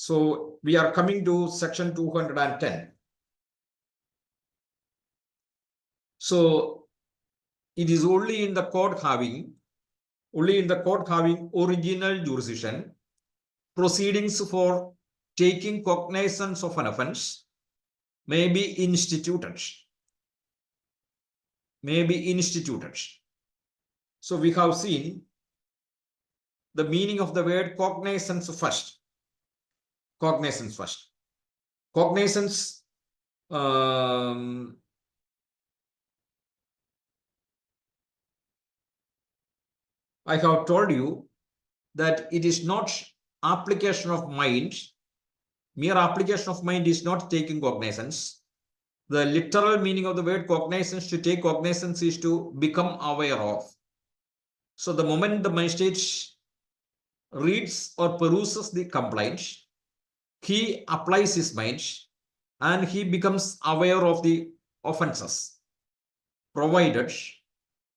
So we are coming to section 210. So it is only in the court having original jurisdiction, proceedings for taking cognizance of an offence may be instituted. So we have seen the meaning of the word cognizance first. Cognizance, I have told you that it is not application of mind. Mere application of mind is not taking cognizance. The literal meaning of the word cognizance, to take cognizance, is to become aware of. So the moment the magistrate reads or peruses the complaint, he applies his mind and he becomes aware of the offences, provided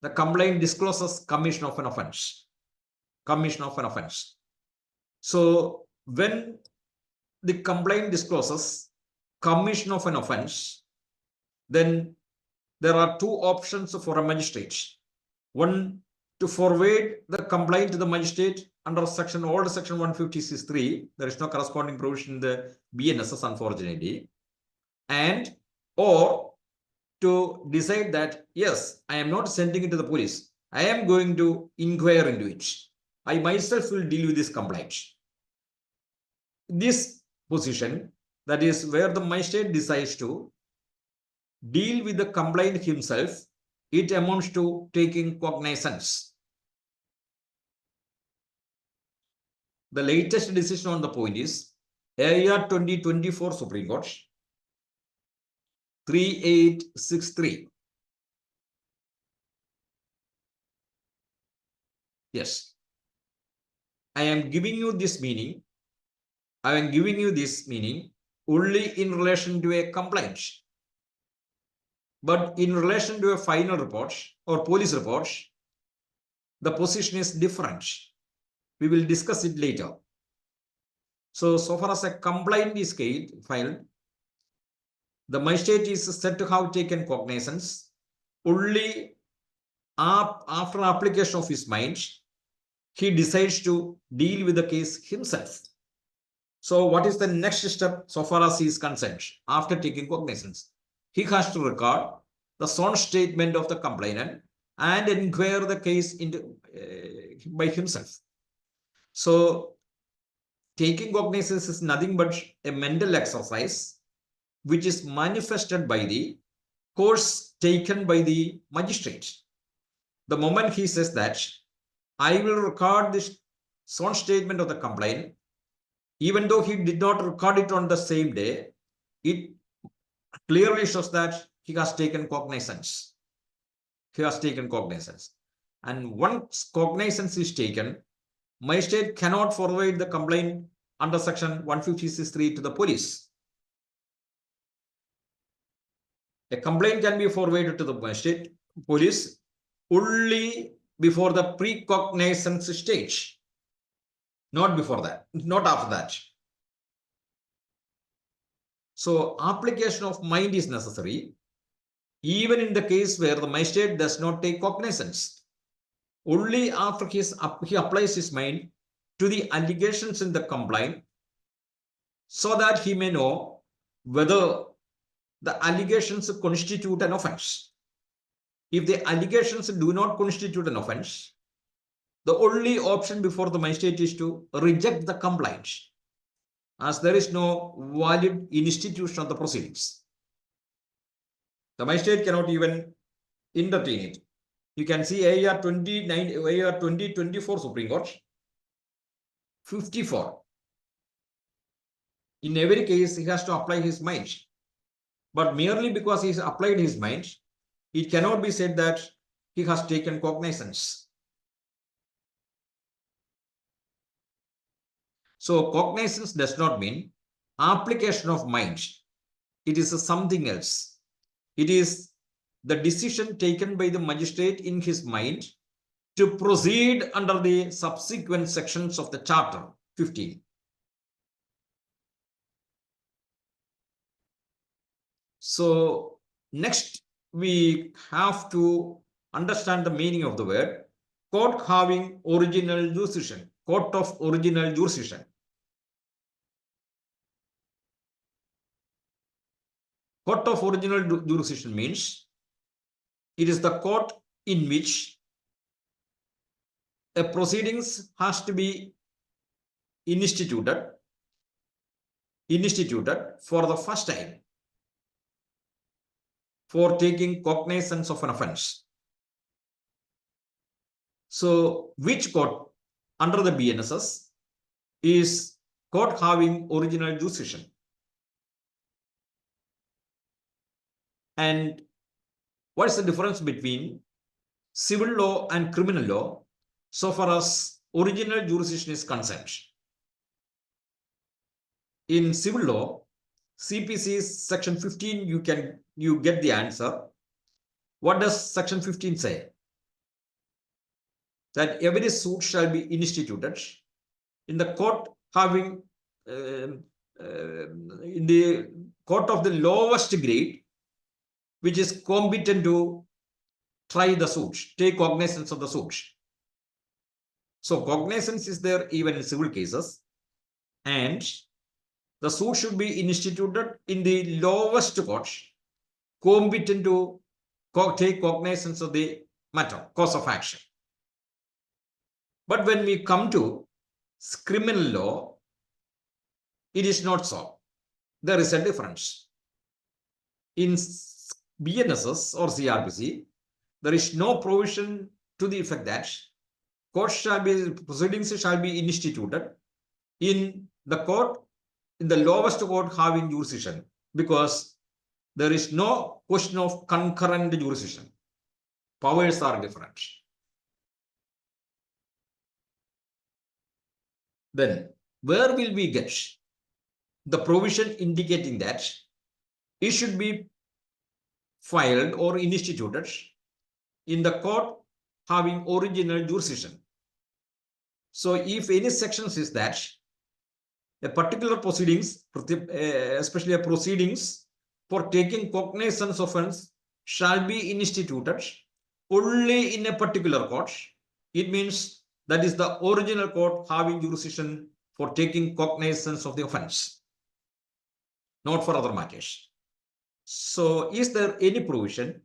the complaint discloses commission of an offence. So when the complaint discloses commission of an offence, then there are two options for a magistrate. One, to forward the complaint to the magistrate under section 156(3). There is no corresponding provision in the BNSS, unfortunately. And or to decide that, yes, I am not sending it to the police. I am going to inquire into it. I myself will deal with this complaint. This position, that is where the magistrate decides to deal with the complaint himself, it amounts to taking cognizance. The latest decision on the point is AR 2024 Supreme Court 3863. Yes, I am giving you this meaning. Only in relation to a complaint. But in relation to a final report or police report, the position is different. We will discuss it later. So far as a complaint is filed, the magistrate is said to have taken cognizance only after application of his mind. He decides to deal with the case himself. So what is the next step so far as he is concerned after taking cognizance? He has to record the sworn statement of the complainant and inquire the case into by himself. So taking cognizance is nothing but a mental exercise which is manifested by the course taken by the magistrate. The moment he says that I will record this sworn statement of the complaint, even though he did not record it on the same day, it clearly shows that he has taken cognizance. And once cognizance is taken, magistrate cannot forward the complaint under section 156(3) to the police. A complaint can be forwarded to the magistrate, police, only before the precognizance stage. Not before that, not after that. So application of mind is necessary even in the case where the magistrate does not take cognizance. Only after he applies his mind to the allegations in the complaint, so that he may know whether the allegations constitute an offense. If the allegations do not constitute an offense, the only option before the magistrate is to reject the complaint, as there is no valid institution of the proceedings. The magistrate cannot even entertain it. You can see AR 2024 Supreme Court 54. In every case, he has to apply his mind. But merely because he has applied his mind, it cannot be said that he has taken cognizance. So cognizance does not mean application of mind. It is something else. It is the decision taken by the magistrate in his mind to proceed under the subsequent sections of the chapter 15. So next we have to understand the meaning of the word court having original jurisdiction, court of original jurisdiction. Court of original jurisdiction means it is the court in which a proceedings has to be instituted for the first time for taking cognizance of an offense. So which court under the BNSS is court having original jurisdiction? And what is the difference between civil law and criminal law so far as original jurisdiction is concerned? In civil law, CrPC section 15, you get the answer. What does section 15 say? That every suit shall be instituted in the court having in the court of the lowest grade, which is competent to try the suit, take cognizance of the suit. So cognizance is there even in civil cases, and the suit should be instituted in the lowest court, competent to take cognizance of the matter, cause of action. But when we come to criminal law, it is not so. There is a difference. In BNSS or CrPC, there is no provision to the effect that proceedings shall be instituted in the court, in the lowest court having jurisdiction, because there is no question of concurrent jurisdiction. Powers are different. Then where will we get the provision indicating that it should be filed or instituted in the court having original jurisdiction? So if any section says that a particular proceedings, especially a proceedings for taking cognizance of offense, shall be instituted only in a particular court, it means that is the original court having jurisdiction for taking cognizance of the offense, not for other matters. So is there any provision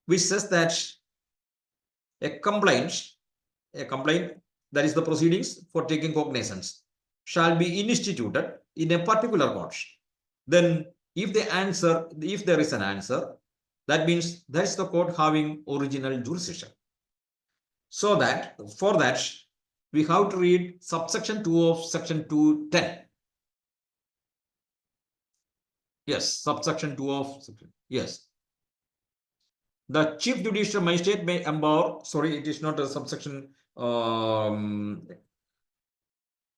which says that a complaint, that is the proceedings for taking cognizance, shall be instituted in a particular court? Then if there is an answer, that means that is the court having original jurisdiction. So that for that we have to read subsection 2 of section 210. Yes, subsection 2 of section. Yes. The Chief Judicial Magistrate may empower, sorry, it is not a subsection.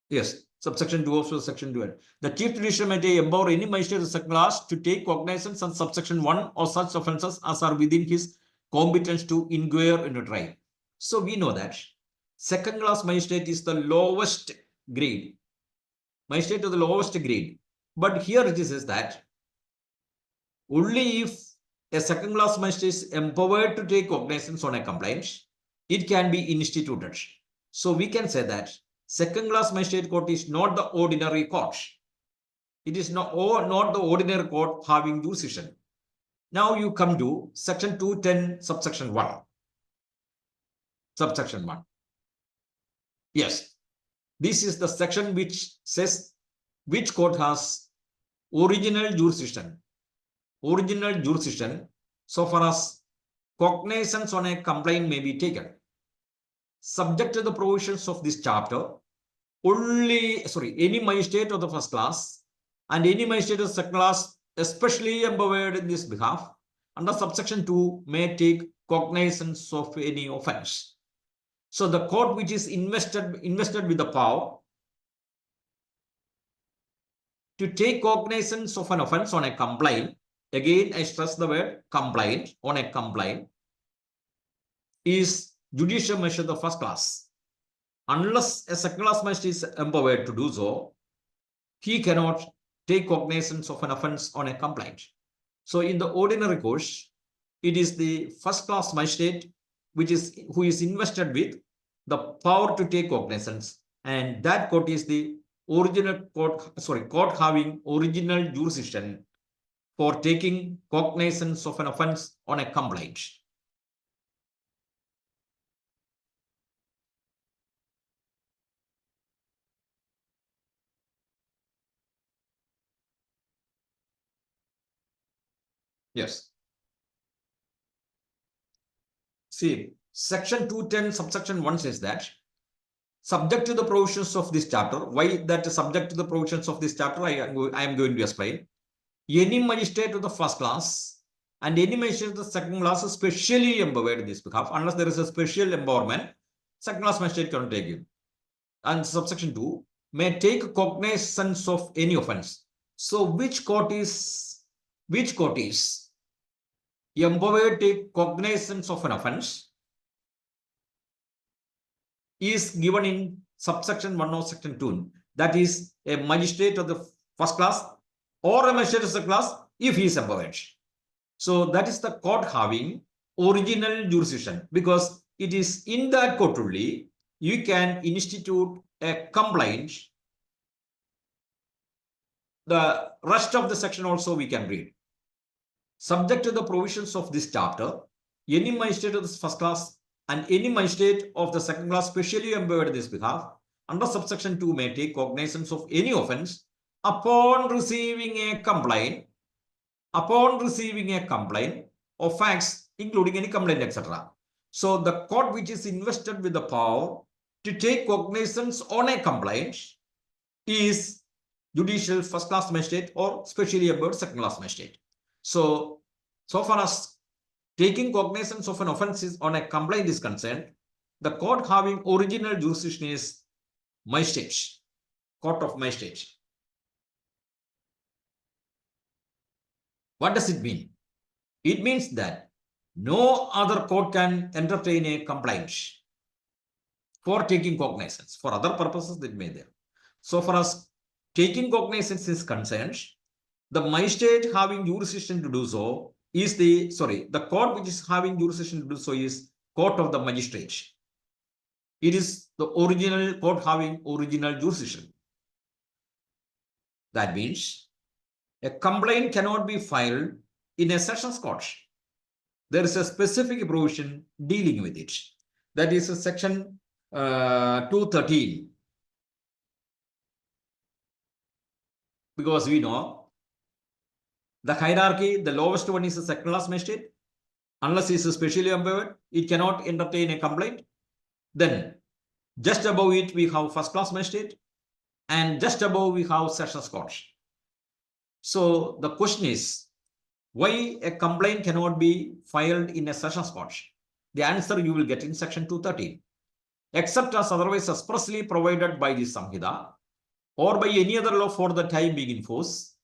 Yes, subsection 2 of section 2. The Chief Judicial may empower any magistrate of the second class to take cognizance on subsection 1 or such offences as are within his competence to inquire into trial. So we know that second class magistrate is the lowest grade. Magistrate is the lowest grade. But here it says that only if a second class magistrate is empowered to take cognizance on a complaint, it can be instituted. So we can say that second class magistrate court is not the ordinary court. It is not the ordinary court having jurisdiction. Now you come to section 210 subsection 1. Subsection 1. Yes, this is the section which says which court has original jurisdiction. Original jurisdiction so far as cognizance on a complaint may be taken. Subject to the provisions of this chapter, any magistrate of the first class and any magistrate of the second class, especially empowered in this behalf, under subsection 2 may take cognizance of any offense. So the court which is invested with the power to take cognizance of an offense on a complaint, again I stress the word complaint, on a complaint, is judicial magistrate of the first class. Unless a second class magistrate is empowered to do so, he cannot take cognizance of an offense on a complaint. So in the ordinary course, it is the first class magistrate who is invested with the power to take cognizance, and that court is the court having original jurisdiction for taking cognizance of an offence on a complaint. Yes. See, section 210 subsection 1 says that subject to the provisions of this chapter. Why that subject to the provisions of this chapter? I am going to explain. Any magistrate of the first class and any magistrate of the second class is specially empowered in this behalf. Unless there is a special empowerment, second class magistrate cannot take it. And subsection 2 may take cognizance of any offence. So which court is empowered to take cognizance of an offence is given in subsection 1 of section 2. That is a magistrate of the first class or a magistrate of the class if he is empowered. So that is the court having original jurisdiction, because it is in that court only you can institute a complaint. The rest of the section also we can read. Subject to the provisions of this chapter, any magistrate of the first class and any magistrate of the second class specially empowered in this behalf under subsection 2 may take cognizance of any offence upon receiving a complaint of facts including any complaint, etc. So the court which is invested with the power to take cognizance on a complaint is judicial first class magistrate or specially empowered second class magistrate. So far as taking cognizance of an offence on a complaint is concerned, the court having original jurisdiction is magistrate, court of magistrate. What does it mean? It means that no other court can entertain a complaint for taking cognizance. For other purposes, it may there. So far as taking cognizance is concerned, the magistrate having jurisdiction to do so is the court which is having jurisdiction to do so is court of the magistrate. It is the original court having original jurisdiction. That means a complaint cannot be filed in a sessions court. There is a specific provision dealing with it. That is a section 213. Because we know the hierarchy, the lowest one is a second class magistrate. Unless he is specially empowered, it cannot entertain a complaint. Then just above it, we have first class magistrate, and just above we have sessions court. So the question is, why a complaint cannot be filed in a sessions court? The answer you will get in section 213. Except as otherwise expressly provided by the Samhita or by any other law for the time being in force,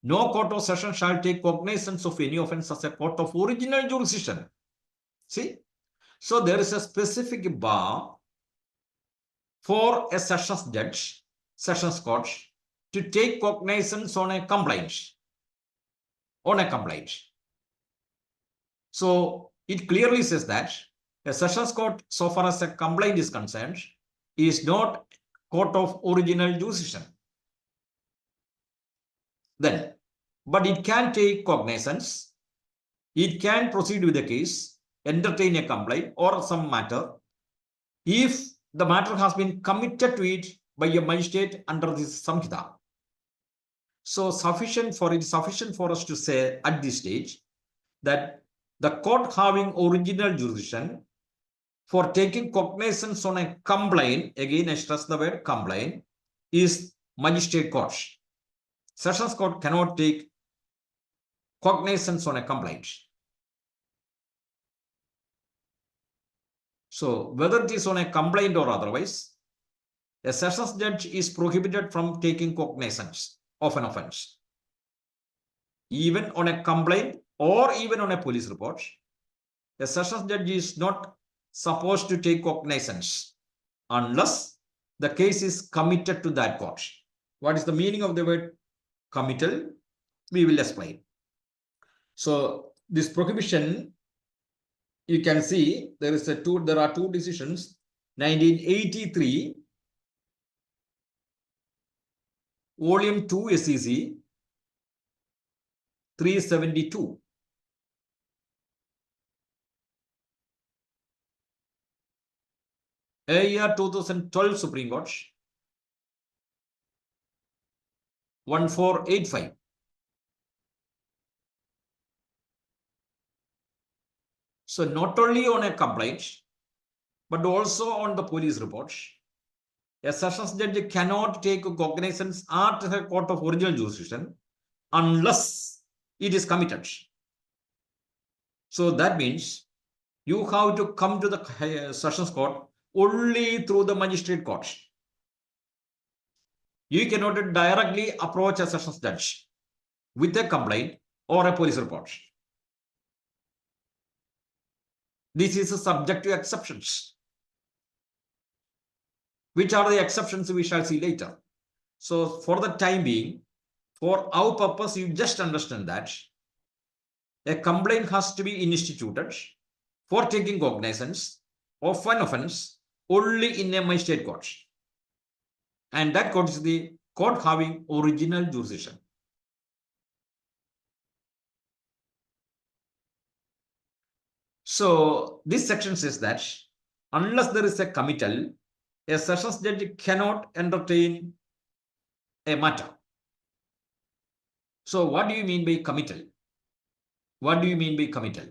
no court of session shall take cognizance of any offence as a court of original jurisdiction. See? So there is a specific bar for a sessions judge, sessions court, to take cognizance on a complaint. So it clearly says that a sessions court, so far as a complaint is concerned, is not court of original jurisdiction. Then, but it can take cognizance, it can proceed with the case, entertain a complaint or some matter, if the matter has been committed to it by a magistrate under this Samhita. So sufficient for us to say at this stage that the court having original jurisdiction for taking cognizance on a complaint, again I stress the word complaint, is magistrate court. Sessions court cannot take cognizance on a complaint. So whether it is on a complaint or otherwise, a sessions judge is prohibited from taking cognizance of an offence. Even on a complaint or even on a police report, a sessions judge is not supposed to take cognizance unless the case is committed to that court. What is the meaning of the word committal? We will explain. So this prohibition, you can see there are two decisions. 1983, Volume 2 SEC 372. A year 2012 Supreme Court 1485. So not only on a complaint, but also on the police report, a sessions judge cannot take cognizance at the court of original jurisdiction unless it is committed. So that means you have to come to the sessions court only through the magistrate court. You cannot directly approach a sessions judge with a complaint or a police report. This is subject to exceptions. Which are the exceptions we shall see later. So for the time being, for our purpose, you just understand that a complaint has to be instituted for taking cognizance of an offense only in a magistrate court. And that court is the court having original jurisdiction. So this section says that unless there is a committal, a sessions judge cannot entertain a matter. So what do you mean by committal? What do you mean by committal?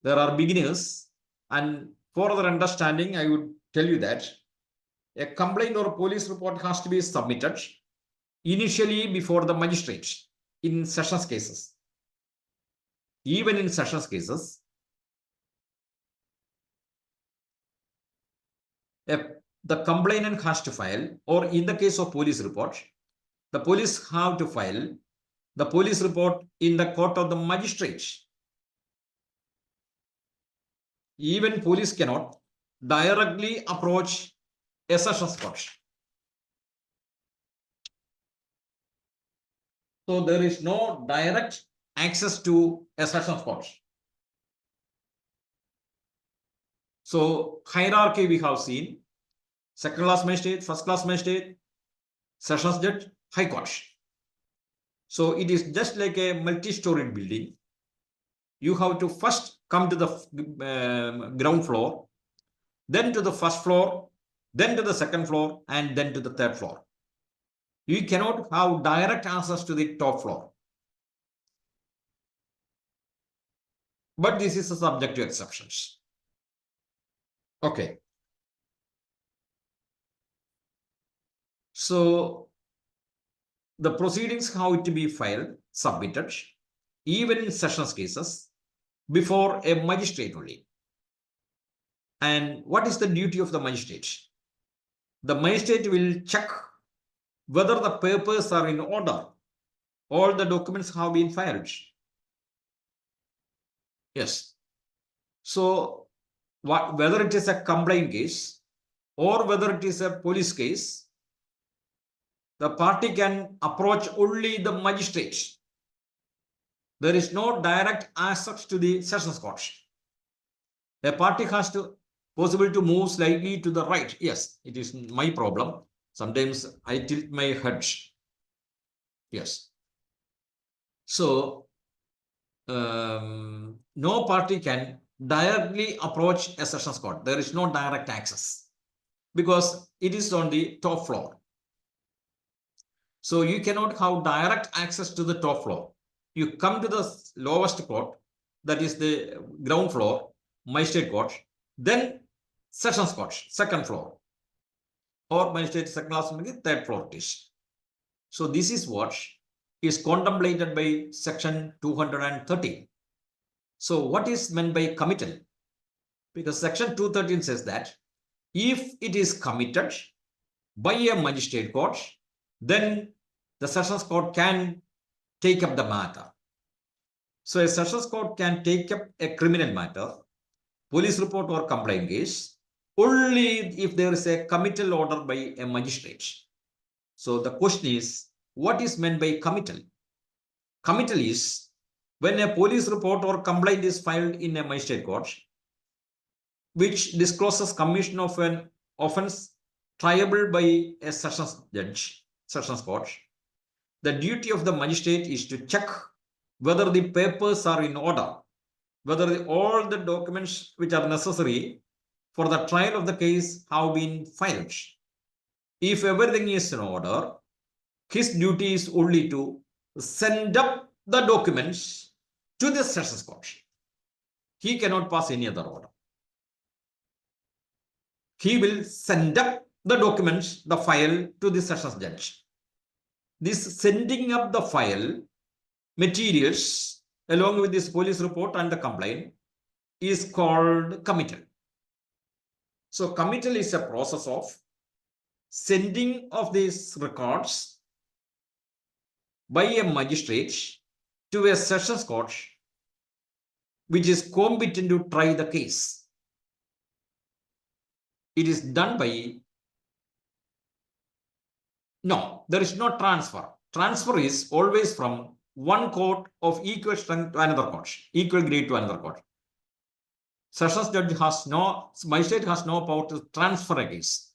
There are beginners, and for other understanding, I would tell you that a complaint or a police report has to be submitted initially before the magistrate in sessions cases. Even in sessions cases, the complainant has to file, or in the case of police report, the police have to file the police report in the court of the magistrate. Even police cannot directly approach a sessions court. So there is no direct access to a sessions court. So hierarchy we have seen: second class magistrate, first class magistrate, sessions judge, high court. So it is just like a multi-storied building. You have to first come to the ground floor, then to the first floor, then to the second floor, and then to the third floor. You cannot have direct access to the top floor. But this is subject to exceptions. Okay. So the proceedings have to be filed, submitted, even in sessions cases, before a magistrate only. And what is the duty of the magistrate? The magistrate will check whether the papers are in order. All the documents have been filed. Yes. So whether it is a complaint case or whether it is a police case, the party can approach only the magistrate. There is no direct access to the sessions court. A party has to possible to move slightly to the right. Yes, it is my problem. Sometimes I tilt my head. Yes. So no party can directly approach a sessions court. There is no direct access because it is on the top floor. So you cannot have direct access to the top floor. You come to the lowest court, that is the ground floor, magistrate court, then sessions court, second floor, or magistrate second class, third floor it is. So this is what is contemplated by section 213. So what is meant by committal? Because section 213 says that if it is committed by a magistrate court, then the sessions court can take up the matter. So a sessions court can take up a criminal matter, police report or complaint case, only if there is a committal order by a magistrate. So the question is, what is meant by committal? Committal is when a police report or complaint is filed in a magistrate court, which discloses commission of an offence triable by a sessions judge, sessions court, the duty of the magistrate is to check whether the papers are in order, whether all the documents which are necessary for the trial of the case have been filed. If everything is in order, his duty is only to send up the documents to the sessions court. He cannot pass any other order. He will send up the documents, the file, to the sessions judge. This sending up the file materials along with this police report and the complaint is called committal. So committal is a process of sending of these records by a magistrate to a sessions court which is competent to try the case. It is done by, no, there is no transfer. Transfer is always from one court of equal strength to another court, equal grade to another court. Sessions judge has no, magistrate has no power to transfer a case.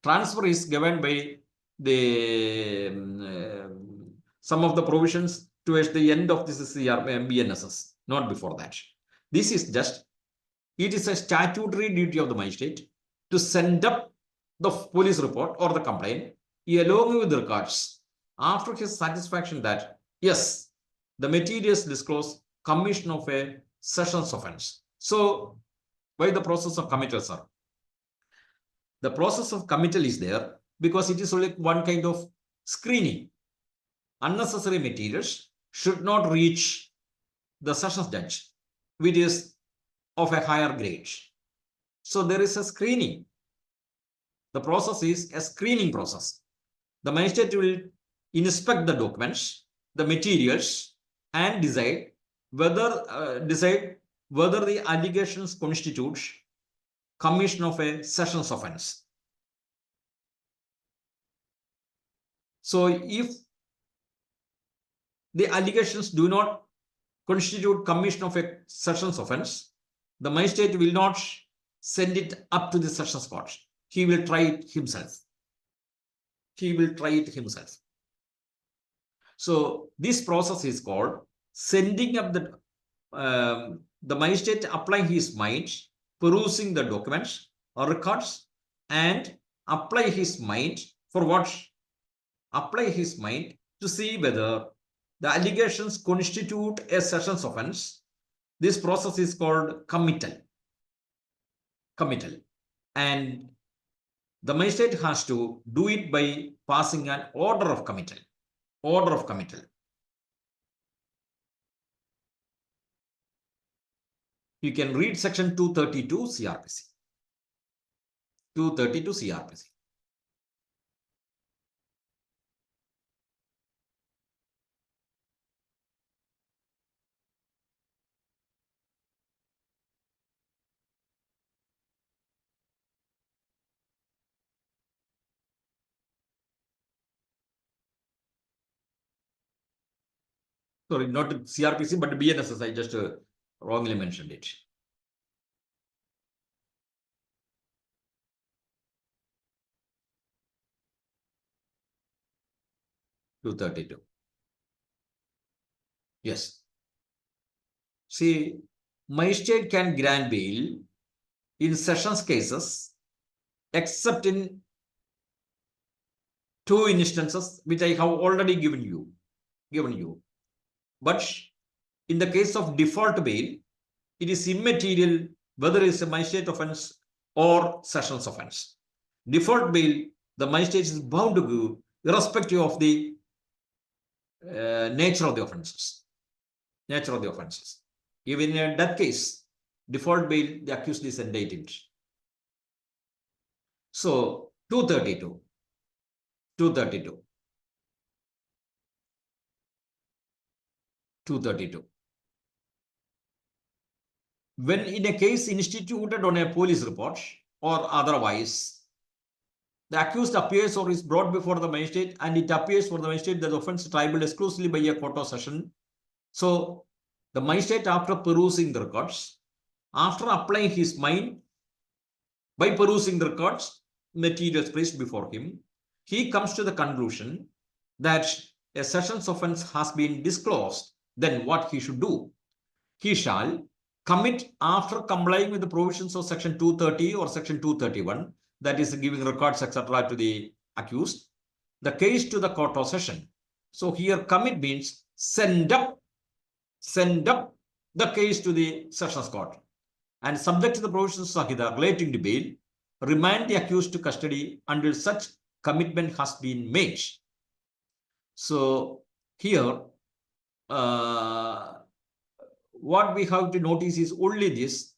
Transfer is given by the some of the provisions towards the end of this BNSS, not before that. This is just, it is a statutory duty of the magistrate to send up the police report or the complaint along with the records after his satisfaction that, yes, the materials disclose commission of a sessions offence. So, why the process of committal, sir? The process of committal is there because it is only one kind of screening. Unnecessary materials should not reach the sessions judge, which is of a higher grade. So there is a screening. The process is a screening process. The magistrate will inspect the documents, the materials, and decide whether the allegations constitute commission of a sessions offence. So if the allegations do not constitute commission of a sessions offence, the magistrate will not send it up to the sessions court. He will try it himself. He will try it himself. So this process is called sending up the magistrate applying his mind, perusing the documents or records, and apply his mind for what? Apply his mind to see whether the allegations constitute a sessions offence. This process is called committal. Committal. And the magistrate has to do it by passing an order of committal. Order of committal. You can read section 232 CrPC. 232 CrPC. Sorry, not CrPC, but BNSS. I just wrongly mentioned it. (232). Yes. See, magistrate can grant bail in sessions cases, except in two instances, which I have already given you. But in the case of default bail, it is immaterial whether it is a magistrate offence or sessions offence. Default bail, the magistrate is bound to give irrespective of the nature of the offences. Even in that case, default bail, the accused is indicted. So 232. When in a case instituted on a police report or otherwise, the accused appears or is brought before the magistrate, and it appears for the magistrate that the offence is triable exclusively by a court of session. So The magistrate, after perusing the records, after applying his mind by perusing the records, materials placed before him, he comes to the conclusion that a sessions offence has been disclosed. Then what he should do? He shall commit, after complying with the provisions of section 230 or section 231, that is giving records etc. to the accused, the case to the court of session. So here commit means send up the case to the sessions court, and subject to the provisions of Sanhita relating to bail, remand the accused to custody until such commitment has been made. So here what we have to notice is only this: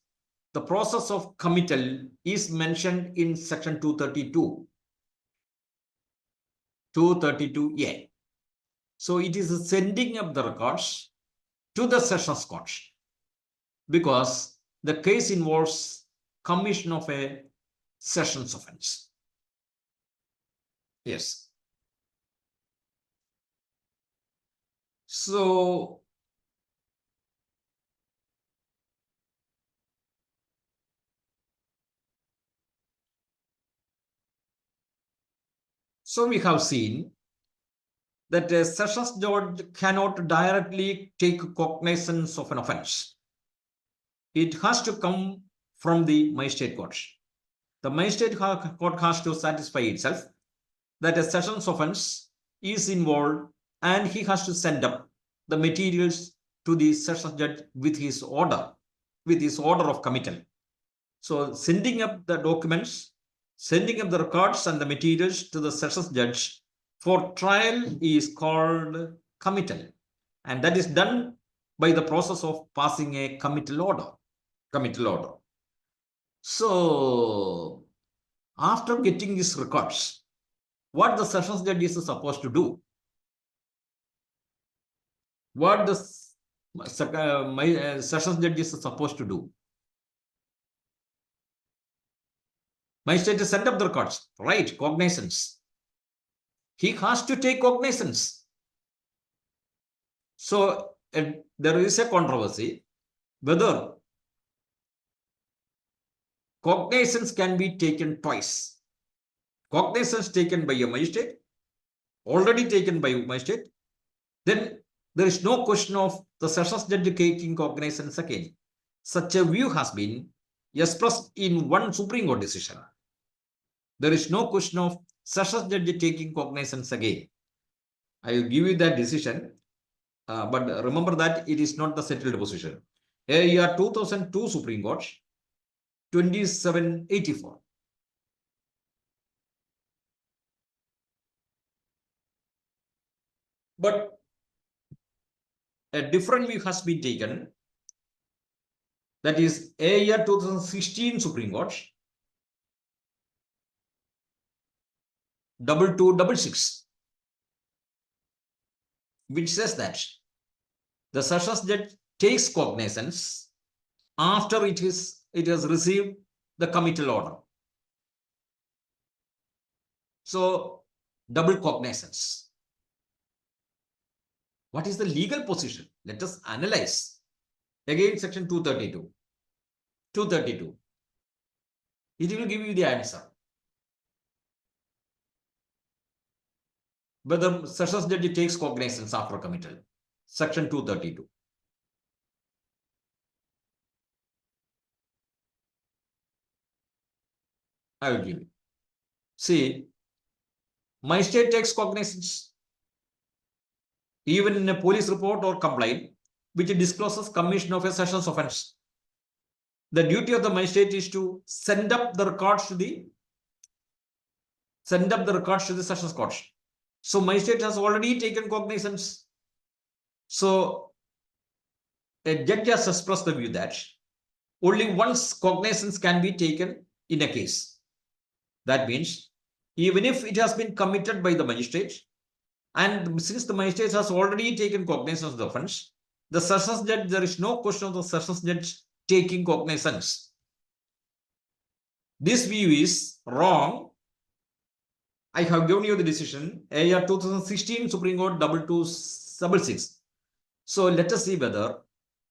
the process of committal is mentioned in section 232A. So it is a sending of the records to the sessions court, because the case involves commission of a sessions offence. Yes. So we have seen that a sessions judge cannot directly take cognizance of an offence. It has to come from the magistrate court. The magistrate court has to satisfy itself that a sessions offence is involved, and he has to send up the materials to the sessions judge with his order of committal. So sending up the documents, sending up the records and the materials to the sessions judge for trial is called committal, and that is done by the process of passing a committal order. So after getting these records, what the sessions judge is supposed to do? What the sessions judge is supposed to do? Magistrate sent up the records, right? Cognizance. He has to take cognizance. So there is a controversy whether cognizance can be taken twice. Cognizance taken by a magistrate, already taken by a magistrate, then there is no question of the sessions judge taking cognizance again. Such a view has been expressed in one Supreme Court decision. There is no question of sessions judge taking cognizance again. I will give you that decision, but remember that it is not the settled position. Year 2002 Supreme Court, 2784. But a different view has been taken, that is year 2016 Supreme Court, 2266, which says that the sessions judge takes cognizance after it has received the committal order. So double cognizance. What is the legal position? Let us analyze. Again, section 232. It will give you the answer. Whether sessions judge takes cognizance after committal. Section 232. I will give you. See, magistrate takes cognizance even in a police report or complaint which discloses commission of a sessions offence. The duty of the magistrate is to send up the records to the sessions court. So magistrate has already taken cognizance. So a judge has expressed the view that only once cognizance can be taken in a case. That means even if it has been committed by the magistrate, and since the magistrate has already taken cognizance of the offence, the sessions judge, there is no question of the sessions judge taking cognizance. This view is wrong. I have given you the decision, year 2016 Supreme Court 2266. So let us see whether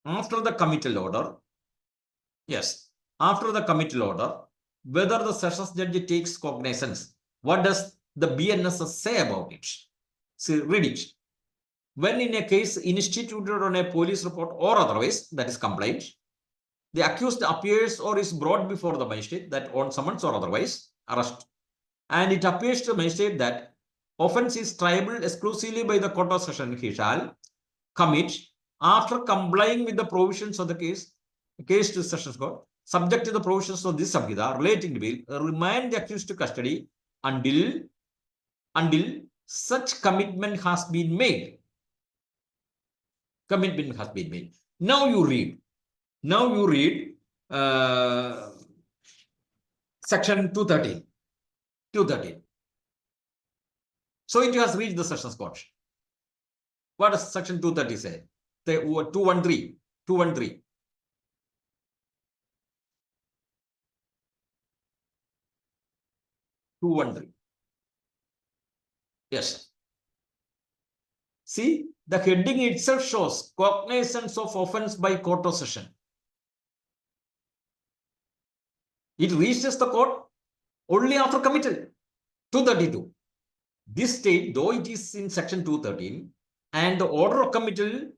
after the committal order, yes, after the committal order, whether the sessions judge takes cognizance. What does the BNSS say about it? See, read it. When in a case instituted on a police report or otherwise, that is complaint, the accused appears or is brought before the magistrate, that on summons or otherwise, arrest, and it appears to the magistrate that offence is triable exclusively by the court of session, he shall commit, after complying with the provisions of the case to sessions court, subject to the provisions of this Samhita relating to bill, remand the accused to custody until such commitment has been made. Commitment has been made. Now you read section 213. So it has reached the sessions court. What does section 230 say? The 213. 213. Yes. See, the heading itself shows cognizance of offence by court of session. It reaches the court only after committal. 232. This state, though it is in section 213, and the order of committal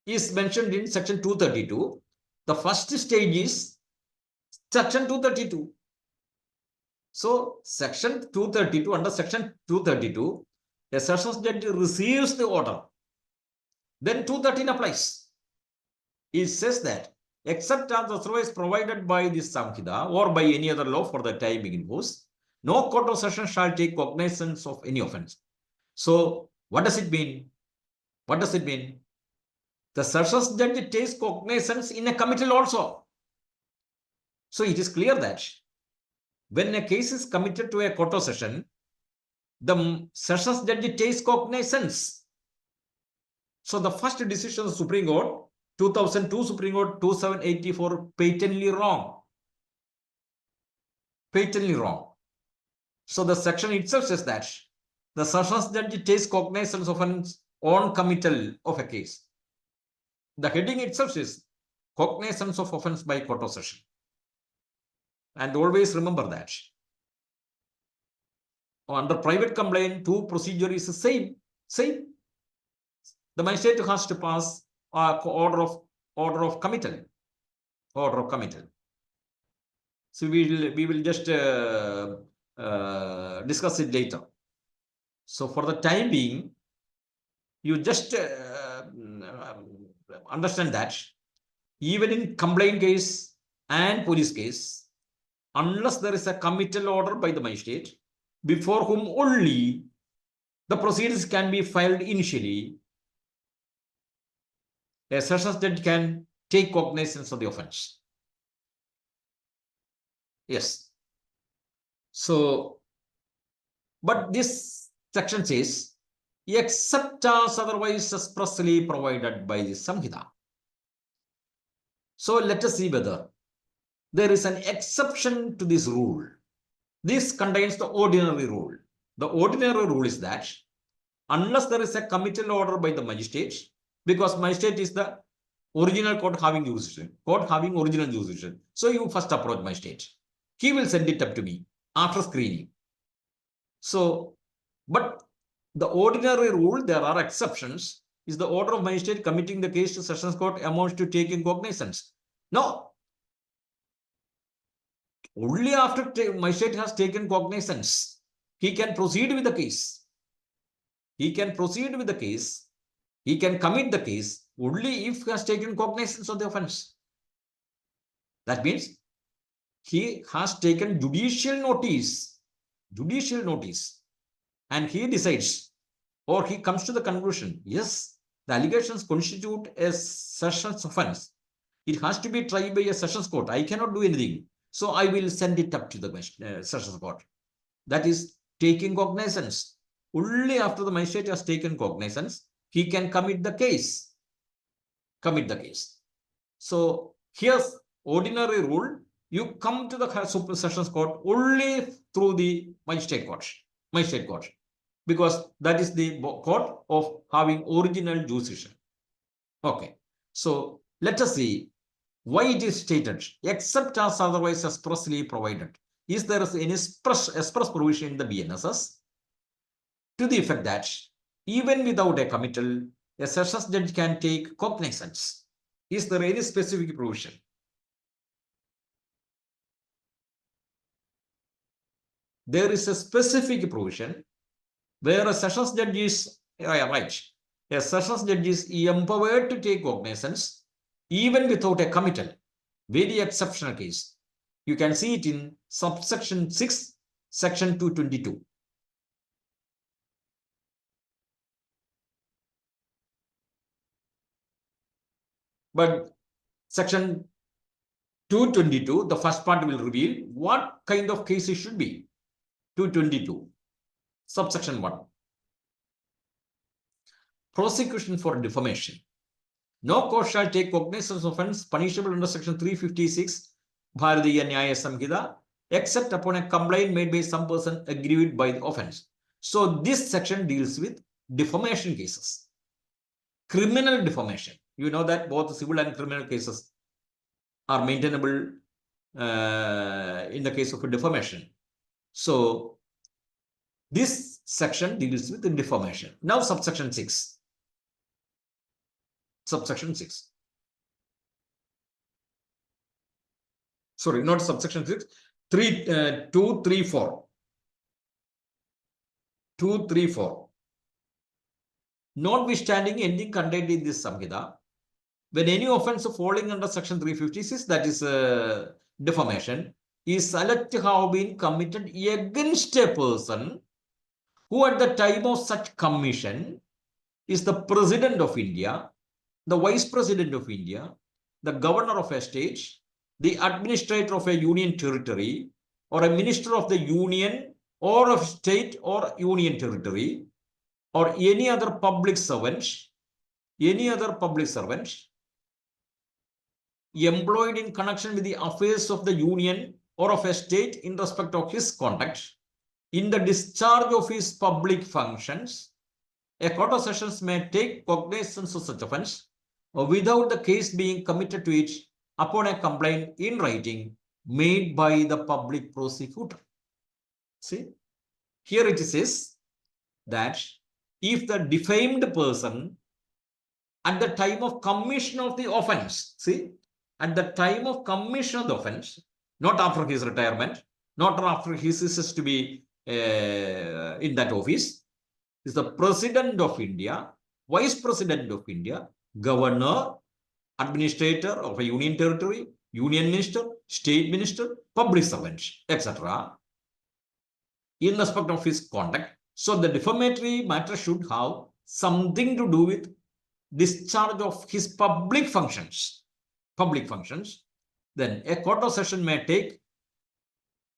is mentioned in section 232, the first stage is section 232. So, section 232, under section 232, a sessions judge receives the order. Then 213 applies. It says that, except as otherwise provided by this Samhita or by any other law for the time being imposed, no court of session shall take cognizance of any offence. So, what does it mean? What does it mean? The sessions judge takes cognizance in a committal also. So, it is clear that when a case is committed to a court of session, the sessions judge takes cognizance. So, the first decision of the Supreme Court, 2002 Supreme Court 2784, patently wrong. Patently wrong. So, the section itself says that the sessions judge takes cognizance of an on committal of a case. The heading itself is cognizance of offence by court of session. And always remember that. Under private complaint, two procedure is the same. The magistrate has to pass order of committal. Order of committal. So we will just discuss it later. So for the time being, you just understand that even in complaint case and police case, unless there is a committal order by the magistrate, before whom only the proceedings can be filed initially, a sessions judge can take cognizance of the offence. Yes. So, but this section says, except as otherwise expressly provided by the Samhita. So let us see whether there is an exception to this rule. This contains the ordinary rule. The ordinary rule is that unless there is a committal order by the magistrate, because magistrate is the original court having jurisdiction, court having original jurisdiction. So you first approach magistrate. He will send it up to me after screening. So, but the ordinary rule, there are exceptions, is the order of magistrate committing the case to sessions court amounts to taking cognizance. No. Only after magistrate has taken cognizance, he can proceed with the case. He can proceed with the case. He can commit the case only if he has taken cognizance of the offence. That means he has taken judicial notice, and he decides, or he comes to the conclusion, yes, the allegations constitute a sessions offence. It has to be tried by a sessions court. I cannot do anything. So I will send it up to the sessions court. That is taking cognizance. Only after the magistrate has taken cognizance, he can commit the case. So here's ordinary rule. You come to the sessions court only through the magistrate court, because that is the court of having original jurisdiction. Okay. So Let us see why it is stated, except as otherwise expressly provided. Is there an express provision in the BNSS to the effect that even without a committal, a sessions judge can take cognizance? Is there any specific provision? There is a specific provision where a sessions judge is right. A sessions judge is empowered to take cognizance even without a committal. Very exceptional case. You can see it in subsection 6, section 222. But section 222, the first part will reveal what kind of case it should be. 222, subsection 1. Prosecution for defamation. No court shall take cognizance of offence punishable under section 356 Bharatiya Nagarik Sanhita except upon a complaint made by some person aggrieved by the offence. So this section deals with defamation cases. Criminal defamation. You know that both civil and criminal cases are maintainable in the case of a defamation. So this section deals with the defamation. Now subsection 6. Subsection 6. Sorry, not subsection 6. 234. 234. Notwithstanding anything contained in this Samhita, when any offence falling under section 356, that is defamation, is alleged to have been committed against a person who at the time of such commission is the President of India, the Vice President of India, the Governor of a state, the Administrator of a Union territory, or a Minister of the Union or of state or Union territory, or any other public servant, employed in connection with the affairs of the Union or of a state in respect of his conduct, in the discharge of his public functions, a court of sessions may take cognizance of such offence without the case being committed to it upon a complaint in writing made by the public prosecutor. See, here it says that if the defamed person at the time of commission of the offence, see, at the time of commission of the offence, not after his retirement, not after he ceases to be in that office, is the President of India, Vice President of India, Governor, Administrator of a Union territory, Union Minister, State Minister, Public Servant, etc. in respect of his conduct. So the defamatory matter should have something to do with discharge of his public functions. Then a court of session may take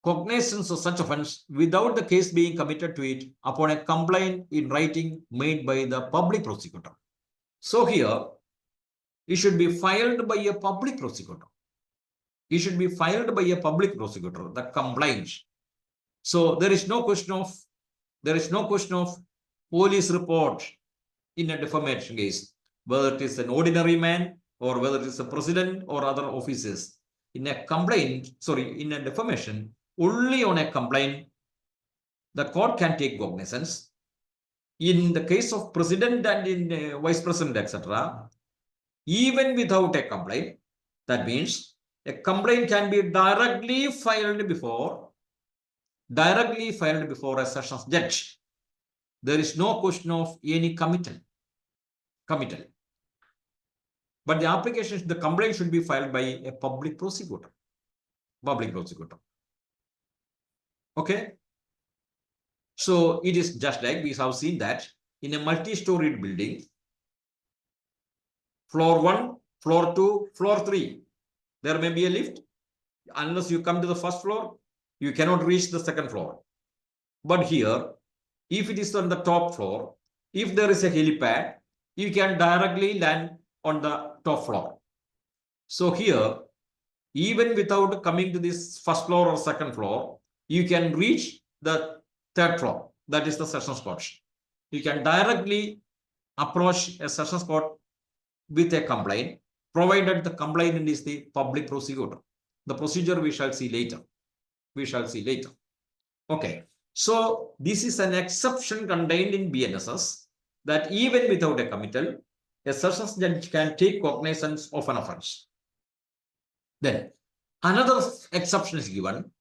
cognizance of such offence without the case being committed to it upon a complaint in writing made by the public prosecutor. So here, it should be filed by a public prosecutor. It should be filed by a public prosecutor, the complaint. So there is no question of police report in a defamation case, whether it is an ordinary man or whether it is a president or other officers. In a complaint, in a defamation, only on a complaint, the court can take cognizance. In the case of president and in vice president, etc., even without a complaint, that means a complaint can be directly filed before a sessions judge. There is no question of any committal. But the application, the complaint should be filed by a public prosecutor. Okay. So it is just like we have seen that in a multi-storied building, floor 1, floor 2, floor 3, there may be a lift. Unless you come to the first floor, you cannot reach the second floor. But here, if it is on the top floor, if there is a helipad, you can directly land on the top floor. So here, even without coming to this first floor or second floor, you can reach the third floor. That is the sessions court. You can directly approach a sessions court with a complaint. provided the complainant is the public prosecutor. The procedure we shall see later. Okay. So this is an exception contained in BNSS that even without a committal, a sessions judge can take cognizance of an offence. Then another exception is given,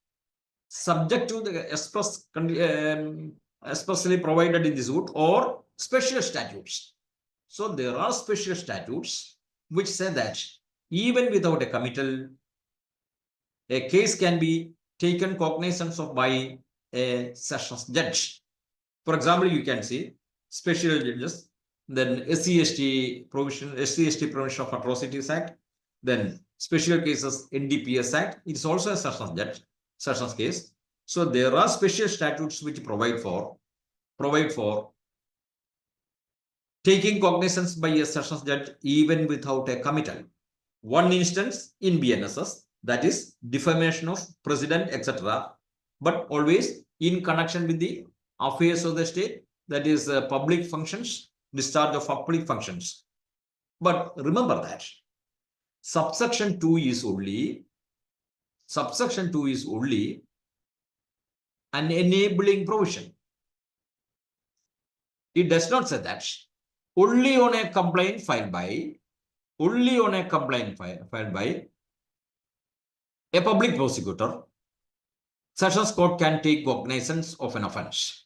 subject to the expressly provided in this route or special statutes. So there are special statutes which say that even without a committal, a case can be taken cognizance of by a sessions judge. For example, you can see special judges, then SC/ST provision, SC/ST Prevention of Atrocities Act, then special cases NDPS Act. It's also a sessions case. So there are special statutes which provide for taking cognizance by a sessions judge even without a committal. One instance in BNSS, that is defamation of president, etc., but always in connection with the affairs of the state, that is public functions, discharge of public functions. But remember that subsection 2 is only an enabling provision. It does not say that only on a complaint filed by a public prosecutor, sessions court can take cognizance of an offence.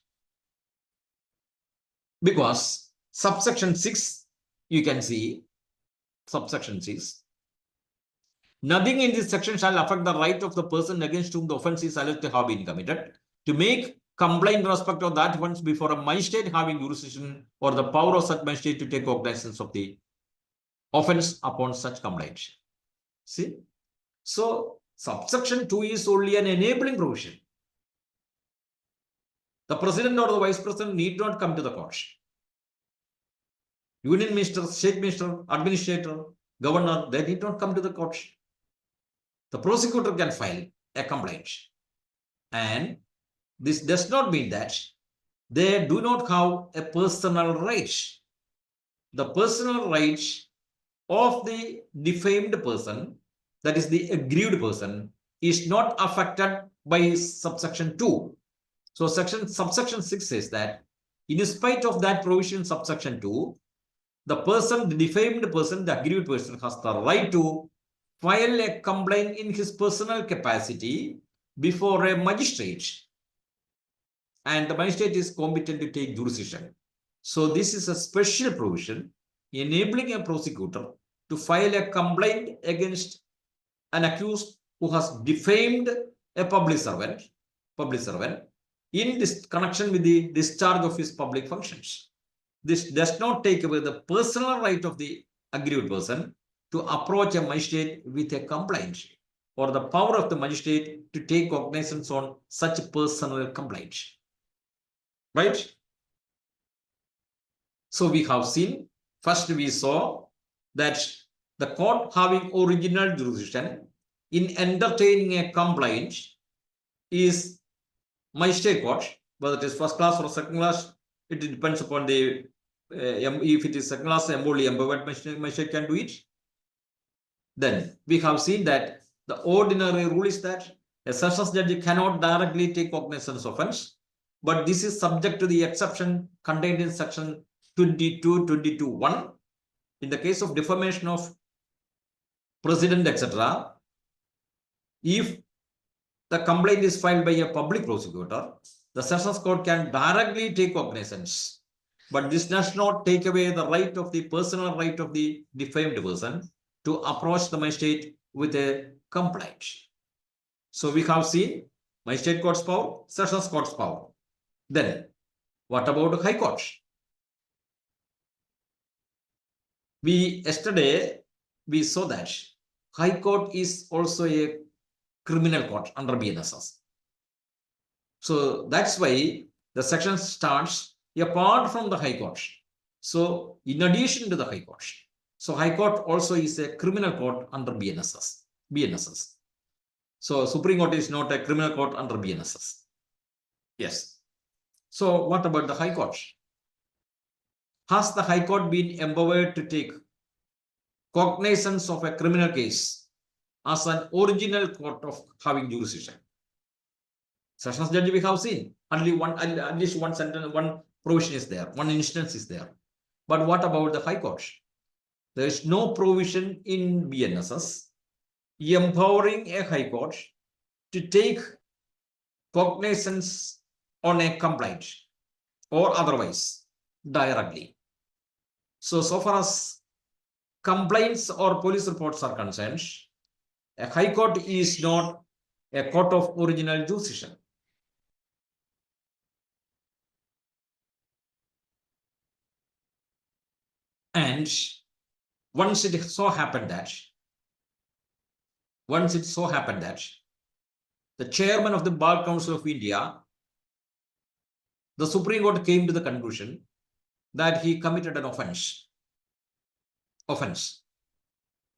Because subsection 6, you can see subsection 6, nothing in this section shall affect the right of the person against whom the offence is alleged to have been committed to make complaint in respect of that offence before a magistrate having jurisdiction or the power of such magistrate to take cognizance of the offence upon such complaint. See? So subsection 2 is only an enabling provision. The president or the vice president need not come to the court. Union minister, state minister, administrator, governor, they need not come to the court. The prosecutor can file a complaint. And this does not mean that they do not have a personal right. The personal right of the defamed person, that is the aggrieved person, is not affected by subsection 2. So subsection 6 says that in spite of that provision, subsection 2, the defamed person, the aggrieved person has the right to file a complaint in his personal capacity before a magistrate. And the magistrate is competent to take jurisdiction. So this is a special provision enabling a prosecutor to file a complaint against an accused who has defamed a public servant in this connection with the discharge of his public functions. This does not take away the personal right of the aggrieved person to approach a magistrate with a complaint or the power of the magistrate to take cognizance on such personal complaint. Right? So we have seen, first we saw that the court having original jurisdiction in entertaining a complaint is magistrate court, whether it is first class or second class, it depends upon the, if it is second class, only empowered magistrate can do it. Then we have seen that the ordinary rule is that a sessions judge cannot directly take cognizance of offence, but this is subject to the exception contained in section 22(1). In the case of defamation of president, etc., if the complaint is filed by a public prosecutor, the sessions court can directly take cognizance. But this does not take away the right of the personal right of the defamed person to approach the magistrate with a complaint. So we have seen magistrate court's power, sessions court's power. Then what about high court? Yesterday we saw that high court is also a criminal court under BNSS. So that's why the section starts apart from the high court. So in addition to the high court. So high court also is a criminal court under BNSS. So Supreme Court is not a criminal court under BNSS. Yes. So what about the high court? Has the high court been empowered to take cognizance of a criminal case as an original court of having jurisdiction. Sessions judge we have seen at least one sentence, one provision is there, one instance is there. But what about the High Court? There is no provision in BNSS empowering a High Court to take cognizance on a complaint or otherwise directly. So far as complaints or police reports are concerned, a High Court is not a court of original jurisdiction. And once it so happened that the chairman of the Bar Council of India, the Supreme Court came to the conclusion that he committed an offense.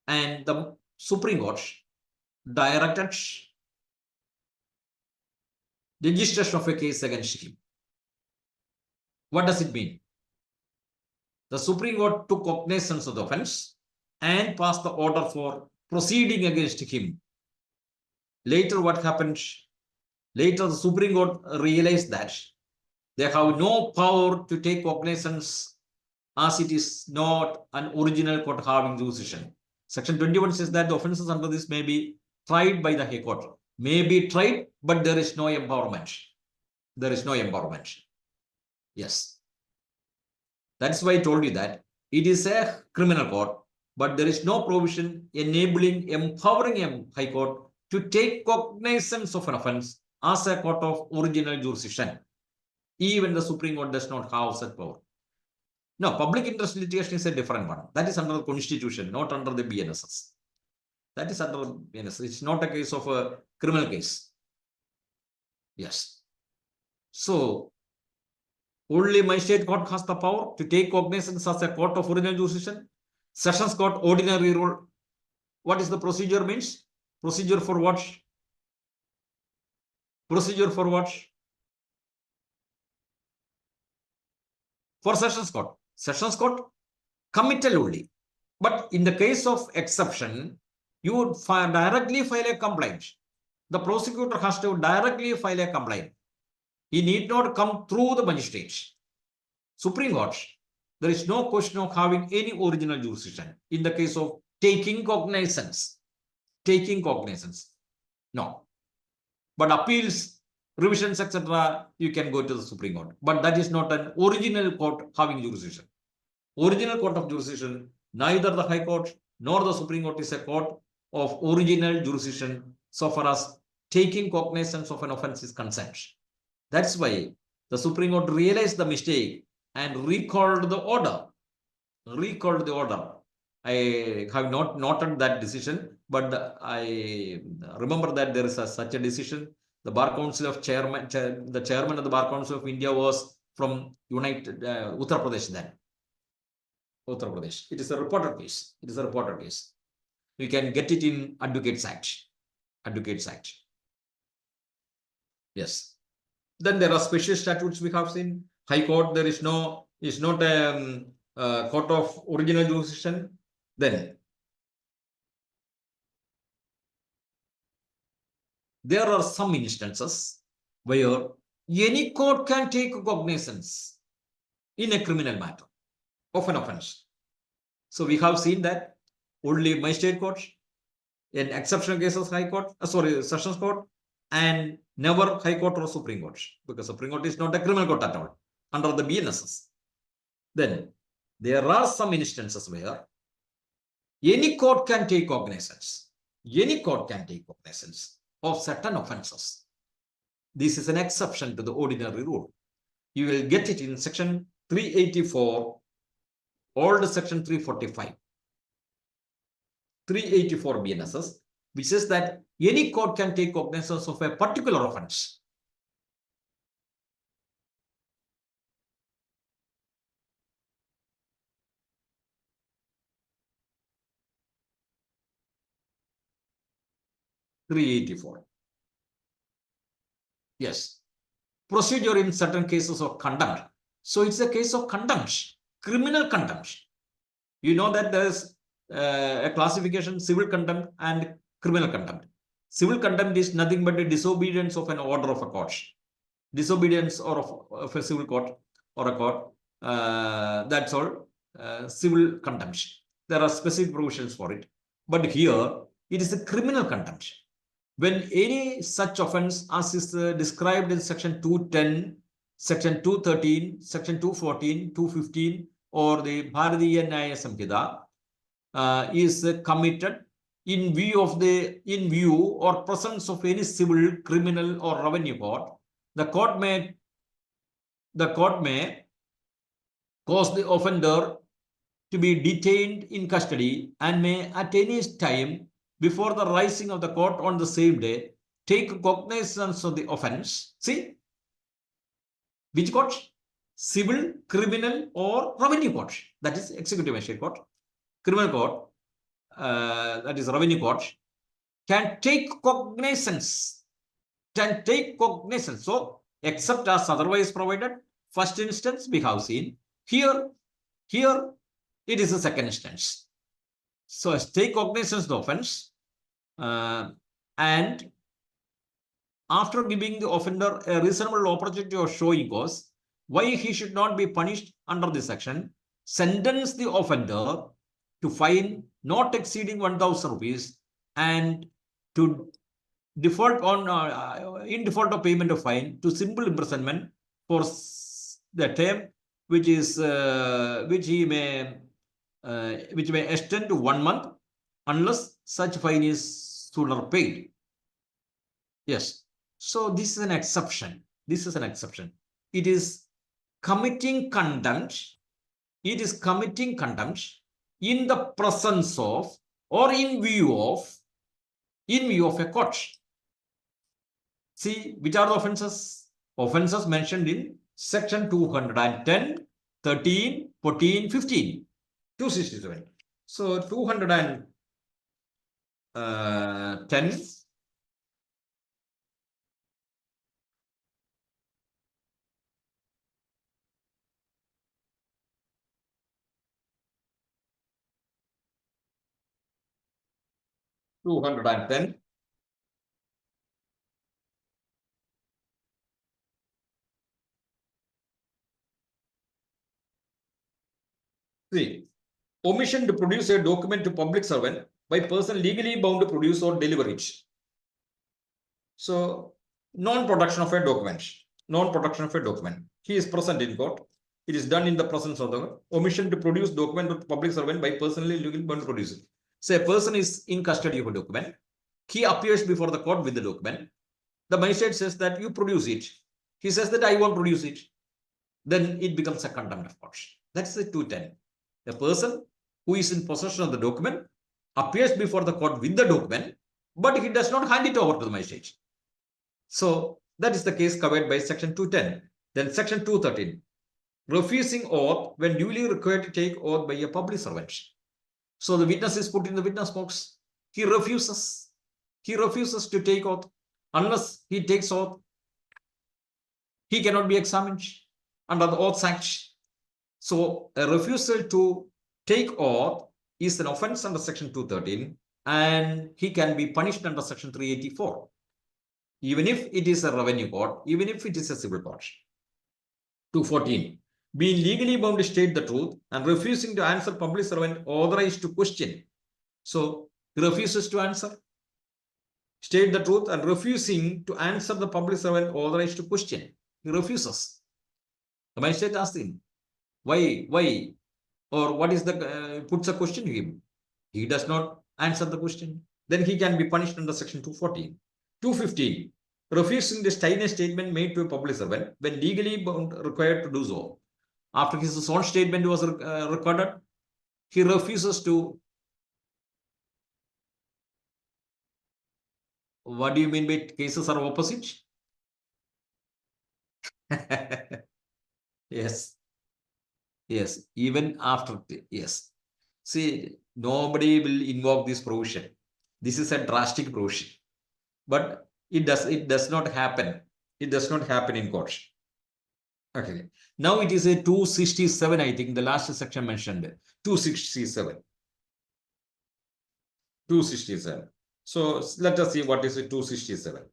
And the Supreme Court directed registration of a case against him. What does it mean? The Supreme Court took cognizance of the offense and passed the order for proceeding against him. Later, what happened? Later, the Supreme Court realized that they have no power to take cognizance as it is not an original court having jurisdiction. Section 21 says that the offenses under this may be tried by the High Court. May be tried, but there is no empowerment. There is no empowerment. Yes. That's why I told you that it is a criminal court, but there is no provision enabling, empowering a High Court to take cognizance of an offense as a court of original jurisdiction. Even the Supreme Court does not have such power. No, public interest litigation is a different one. That is under the Constitution, not under the BNSS. That is under BNSS. It's not a case of a criminal case. Yes. So, only Magistrate Court has the power to take cognizance as a court of original jurisdiction. Sessions Court, ordinary rule. What is the procedure means? Procedure for what? Procedure for what? For Sessions Court. Sessions Court, committal only. But in the case of exception, you would directly file a complaint. The prosecutor has to directly file a complaint. He need not come through the magistrate. Supreme Court, there is no question of having any original jurisdiction in the case of taking cognizance. Taking cognizance. No. But appeals, revisions, etc., you can go to the Supreme Court. But that is not an original court having jurisdiction. Original court of jurisdiction, neither the High Court nor the Supreme Court is a court of original jurisdiction so far as taking cognizance of an offense is concerned. That's why the Supreme Court realized the mistake and recalled the order. Recalled the order. I have not noted that decision, but I remember that there is such a decision. The Bar Council of Chairman, the chairman of the Bar Council of India was from United Uttar Pradesh then. Uttar Pradesh. It is a reported case. It is a reported case. You can get it in Advocates Act. Advocates Act. Yes. Then there are special statutes we have seen. High Court, there is not a court of original jurisdiction. Then there are some instances where any court can take cognizance in a criminal matter of an offense. So we have seen that only Magistrate Court, in exceptional cases, High Court, Sessions Court, and never High Court or Supreme Court, because Supreme Court is not a criminal court at all under the BNSS. Then there are some instances where any court can take cognizance. Any court can take cognizance of certain offenses. This is an exception to the ordinary rule. You will get it in section 384, old section 345. 384 BNSS, which says that any court can take cognizance of a particular offense. Yes. Procedure in certain cases of contempt. So it's a case of contempt, criminal contempt. You know that there is a classification: civil contempt and criminal contempt. Civil contempt is nothing but a disobedience of an order of a court. Disobedience of a civil court or a court. That's all. Civil contempt. There are specific provisions for it. But here, it is a criminal contempt. When any such offense as is described in section 210, section 213, section 214, 215, or the Bharatiya Nagarik Suraksha Sanhita is committed in view or presence of any civil, criminal, or revenue court, the court may cause the offender to be detained in custody and may at any time before the rising of the court on the same day take cognizance of the offense. See, which court? Civil, criminal, or revenue court. That is executive magistrate court. Criminal court, that is revenue court, can take cognizance. So, except as otherwise provided, first instance we have seen. Here it is a second instance. So, take cognizance of the offense, and after giving the offender a reasonable opportunity of showing cause why he should not be punished under this section, sentence the offender to fine not exceeding 1,000 rupees and to default on in default of payment of fine to simple imprisonment for the term which may extend to 1 month unless such fine is sooner paid. Yes. So this is an exception. It is committing contempt. In the presence of or in view of a court. See, which are the offenses? Offenses mentioned in section 210, 13, 14, 15, 267. So 210, 210. See, omission to produce a document to public servant by person legally bound to produce or deliver it. So, non-production of a document. He is present in court. It is done in the presence of the omission to produce document to public servant by personally legally bound to produce it. Say a person is in custody of a document. He appears before the court with the document. The magistrate says that you produce it. He says that I won't produce it. Then it becomes a contempt of court. That's the 210. The person who is in possession of the document appears before the court with the document, but he does not hand it over to the magistrate. So that is the case covered by section 210. Then section 213, refusing oath when duly required to take oath by a public servant. So the witness is put in the witness box. He refuses to take oath. Unless he takes oath, he cannot be examined under the Oaths Act. So a refusal to take oath is an offense under section 213 and he can be punished under section 384. Even if it is a revenue court, even if it is a civil court. 214. Being legally bound to state the truth and refusing to answer public servant authorized to question. So he refuses to answer, state the truth, and refusing to answer the public servant authorized to question. He refuses. The magistrate asks him, why, or what is the, puts a question to him. He does not answer the question. Then he can be punished under section 214. 215. Refusing to sign a statement made to a public servant when legally bound required to do so. After his own statement was recorded, he refuses to. What do you mean by cases are opposite? Yes. Even after, yes. See, nobody will invoke this provision. This is a drastic provision. But it does not happen. It does not happen in court. Okay. Now it is a 267, I think, the last section mentioned. 267. 267. So let us see what is 267.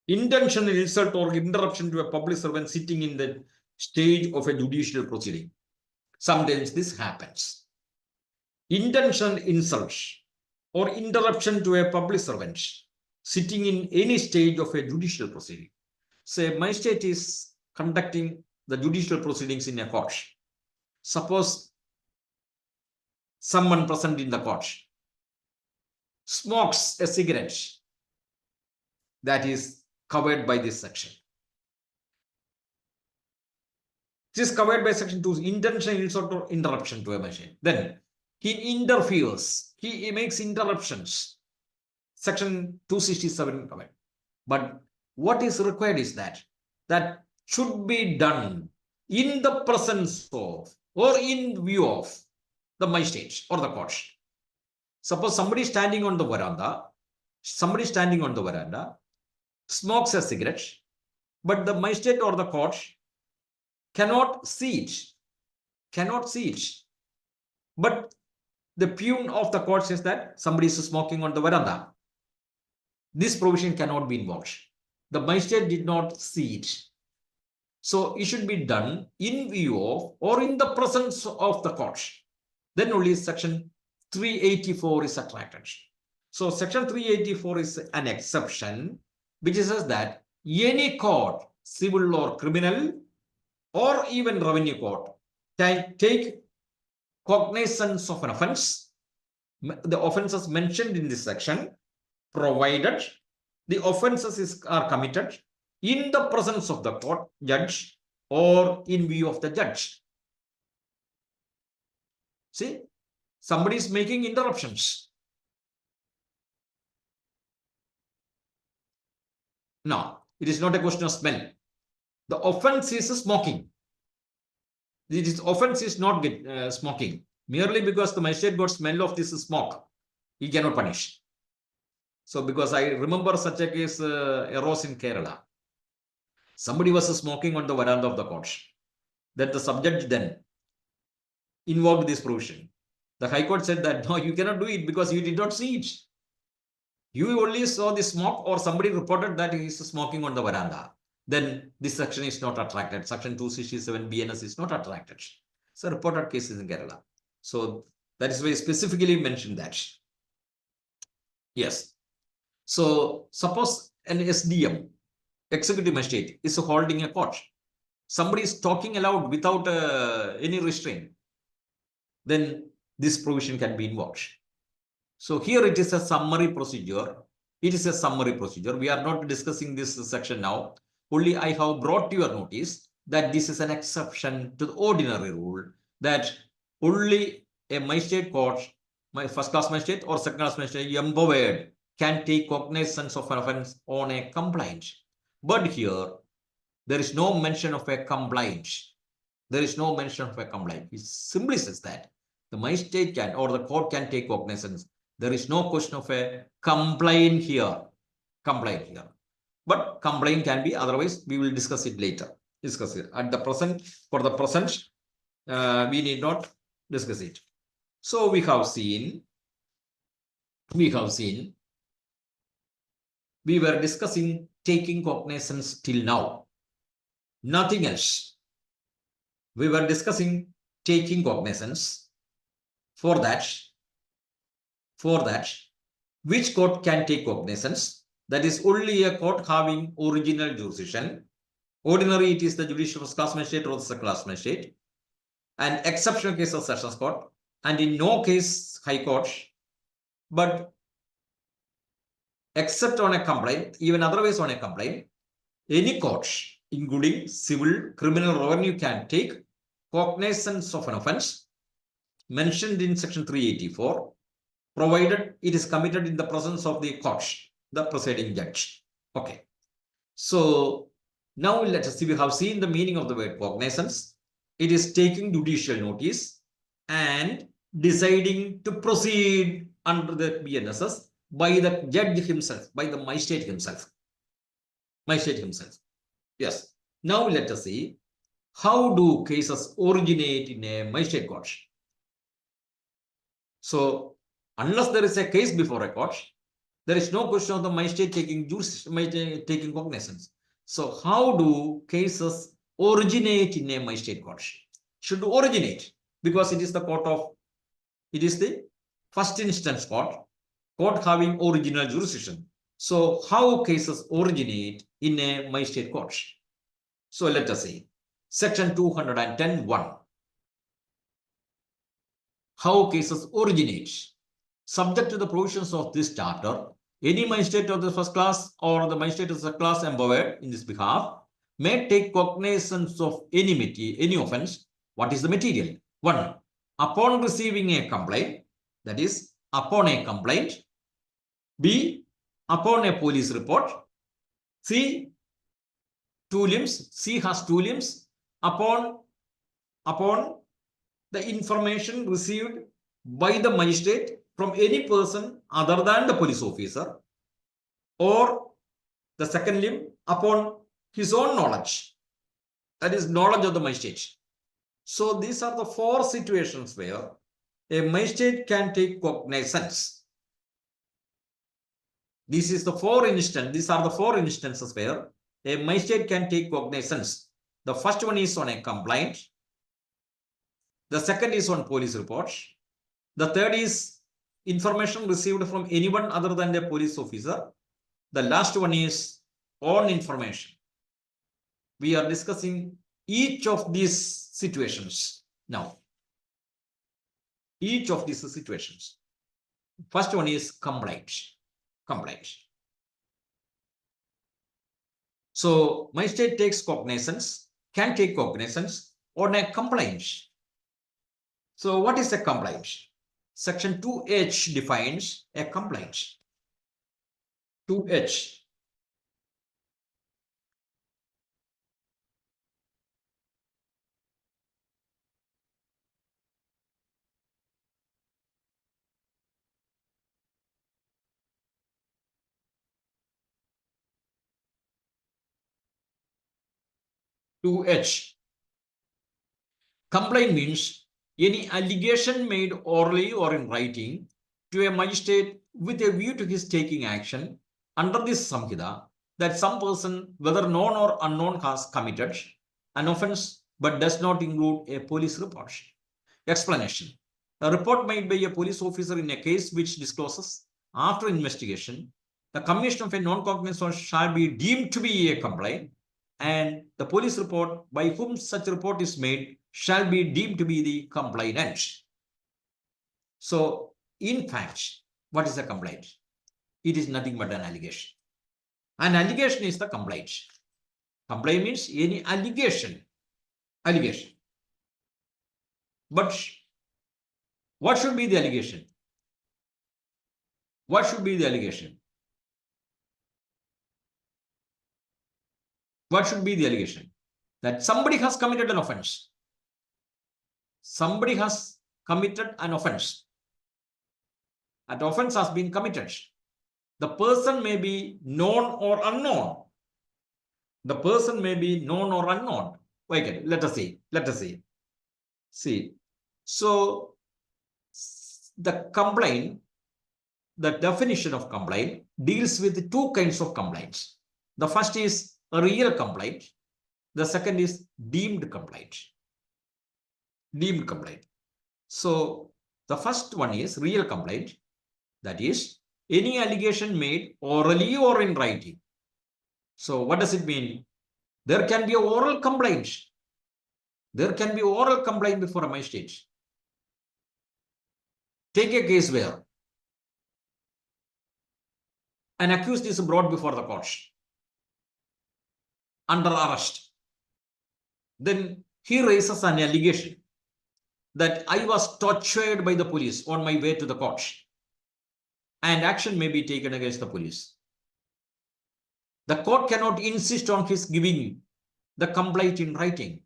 Intentional insult or interruption to a public servant sitting in the stage of a judicial proceeding. Sometimes this happens. Intentional insult or interruption to a public servant sitting in any stage of a judicial proceeding. Say, magistrate is conducting the judicial proceedings in a court. Suppose someone present in the court smokes a cigarette that is covered by this section. It is covered by section 2, intentional insult or interruption to a machine. Then he interferes, he makes interruptions. Section 267 covered. But what is required is that should be done in the presence of or in view of the magistrate or the court. Suppose somebody standing on the veranda, smokes a cigarette, but the magistrate or the court cannot see it. But the peon of the court says that somebody is smoking on the veranda. This provision cannot be invoked. The magistrate did not see it. So it should be done in view of or in the presence of the court. Then only section 384 is attracted. So section 384 is an exception which says that any court, civil or criminal, or even revenue court, can take cognizance of an offense, the offenses mentioned in this section, provided the offenses are committed in the presence of the court, judge, or in view of the judge. See, somebody is making interruptions. No, it is not a question of smell. The offense is smoking. This offense is not smoking. Merely because the magistrate got smell of this smoke, he cannot punish. So, because I remember such a case arose in Kerala. Somebody was smoking on the veranda of the court. That the subject then invoked this provision. The High Court said that no, you cannot do it because you did not see it. You only saw the smoke, or somebody reported that he is smoking on the veranda. Then this section is not attracted. Section 267 BNS is not attracted. So reported cases in Kerala. So that is why I specifically mentioned that. Yes. So suppose an SDM, executive magistrate, is holding a court. Somebody is talking aloud without any restraint. Then this provision can be invoked. So here it is a summary procedure. It is a summary procedure. We are not discussing this section now. Only I have brought to your notice that this is an exception to the ordinary rule that only a magistrate court, my first class magistrate or second class magistrate empowered, can take cognizance of an offense on a complaint. But here, there is no mention of a complaint. There is no mention of a complaint. It simply says that the magistrate can or the court can take cognizance. There is no question of a complaint here. But complaint can be, otherwise we will discuss it later. At the present, for the present, we need not discuss it. So we have seen, we were discussing taking cognizance till now. Nothing else. We were discussing taking cognizance. For that, which court can take cognizance? That is only a court having original jurisdiction. Ordinary, it is the judicial first class magistrate or the second class magistrate. And exceptional case of sessions court. And in no case, high court. But except on a complaint, even otherwise on a complaint, any court, including civil, criminal, revenue, can take cognizance of an offense mentioned in section 384, provided it is committed in the presence of the court, the presiding judge. Okay. So now let us see, we have seen the meaning of the word cognizance. It is taking judicial notice and deciding to proceed under the BNSS by the judge himself, by the magistrate himself. Yes. Now let us see how do cases originate in a magistrate court? So, unless there is a case before a court, there is no question of the magistrate taking taking cognizance. So, how do cases originate in a magistrate court? Should originate, because it is the first instance court having original jurisdiction. So, how cases originate in a magistrate court? So, let us see. Section 210(1). How cases originate. Subject to the provisions of this chapter, any magistrate of the first class or the magistrate of the class empowered in this behalf may take cognizance of any offence. What is the material? 1. Upon receiving a complaint, that is, upon a complaint. B. Upon a police report. C. Two limbs. C has two limbs. Upon the information received by the magistrate from any person other than the police officer, or the second limb, upon his own knowledge, that is, knowledge of the magistrate. So these are the 4 situations where a magistrate can take cognizance. These are the 4 instances where a magistrate can take cognizance. The first one is on a complaint. The second is on police report. The third is information received from anyone other than the police officer. The last one is on information. We are discussing each of these situations now. Each of these situations. First one is complaint. So, magistrate takes cognizance, can take cognizance on a complaint. So, what is a complaint? Section 2H defines a complaint. 2H. Complaint means any allegation made orally or in writing to a magistrate with a view to his taking action under this Samhita that some person, whether known or unknown, has committed an offence but does not include a police report. Explanation. A report made by a police officer in a case which discloses after investigation the commission of a non-cognizance shall be deemed to be a complaint, and the police report by whom such report is made shall be deemed to be the complainant. So, in fact, what is a complaint? It is nothing but an allegation. An allegation is the complaint. Complaint means any allegation. But what should be the allegation? What should be the allegation? What should be the allegation? That somebody has committed an offense. Somebody has committed an offense. An offense has been committed. The person may be known or unknown. The person may be known or unknown. Wait, let us see. See. So, the complaint, the definition of complaint deals with 2 kinds of complaints. The first is a real complaint. The second is deemed complaint. So, the first one is real complaint. That is, any allegation made orally or in writing. So, what does it mean? There can be an oral complaint. There can be oral complaint before a magistrate. Take a case where an accused is brought before the court under arrest. Then he raises an allegation that I was tortured by the police on my way to the court, and action may be taken against the police. The court cannot insist on his giving the complaint in writing.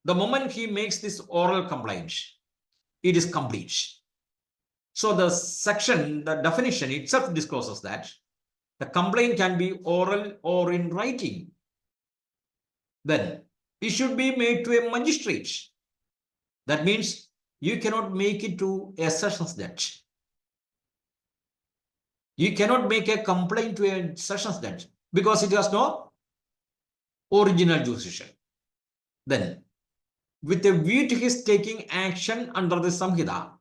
The moment he makes this oral complaint, it is complete. So the section, the definition itself discloses that the complaint can be oral or in writing. Then it should be made to a magistrate. That means you cannot make it to a sessions judge. You cannot make a complaint to a sessions judge because it has no original jurisdiction. Then, with a view to his taking action under the Samhita,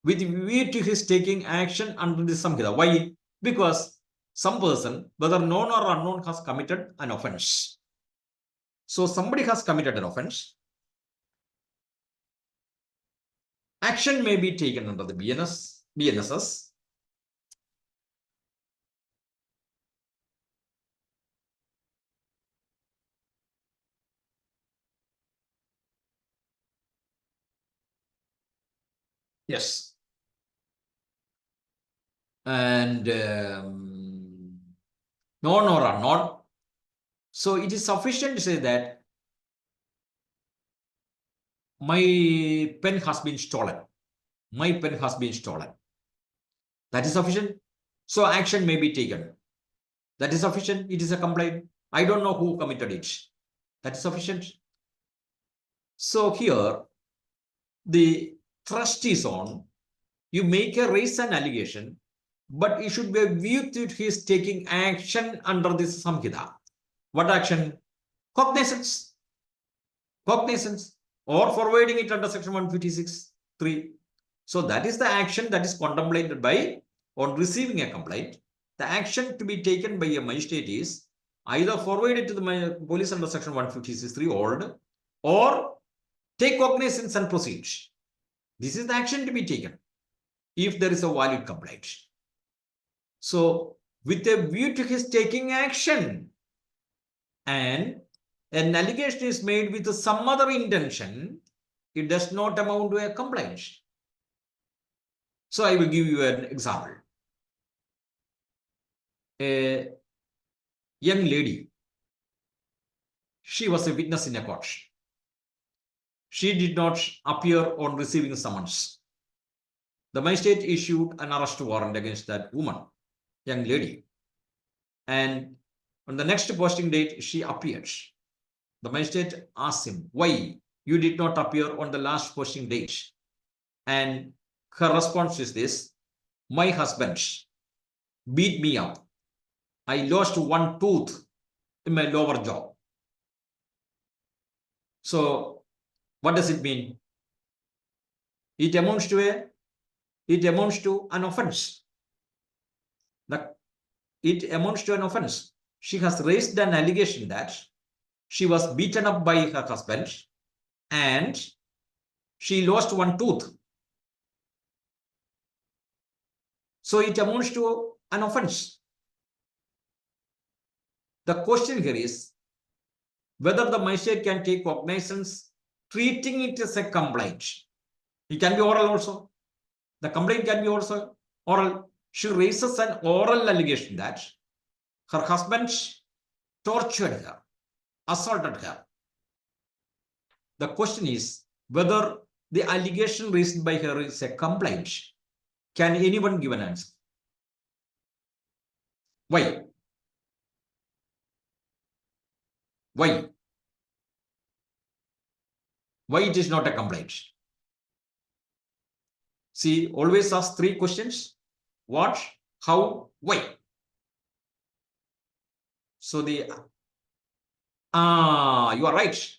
with a view to his taking action under the Samhita. Why? Because some person, whether known or unknown, has committed an offense. So somebody has committed an offense. Action may be taken under the BNSS. Yes. And known or unknown. So it is sufficient to say that my pen has been stolen. My pen has been stolen. That is sufficient. So action may be taken. That is sufficient. It is a complaint. I don't know who committed it. That is sufficient. So here, the thrust is on. You raise an allegation, but it should be viewed that he is taking action under this Samhita. What action? Cognizance. Cognizance. Or forwarding it under section 156(3). So that is the action that is contemplated by, on receiving a complaint. The action to be taken by a magistrate is either forward it to the police under section 156(3) old, or take cognizance and proceed. This is the action to be taken if there is a valid complaint. So, with a view to his taking action, and an allegation is made with some other intention, it does not amount to a complaint. So, I will give you an example. A young lady, she was a witness in a court. She did not appear on receiving summons. The magistrate issued an arrest warrant against that woman, young lady. And on the next posting date, she appeared. The magistrate asked him, why you did not appear on the last posting date? And her response is this: my husband beat me up. I lost one tooth in my lower jaw. So what does it mean? It amounts to an offense. It amounts to an offense. She has raised an allegation that she was beaten up by her husband and she lost one tooth. So it amounts to an offense. The question here is whether the magistrate can take cognizance, treating it as a complaint. It can be oral also. The complaint can be also oral. She raises an oral allegation that her husband tortured her, assaulted her. The question is whether the allegation raised by her is a complaint. Can anyone give an answer? Why? Why? Why it is not a complaint? See, always ask 3 questions. What, how, why? So you are right.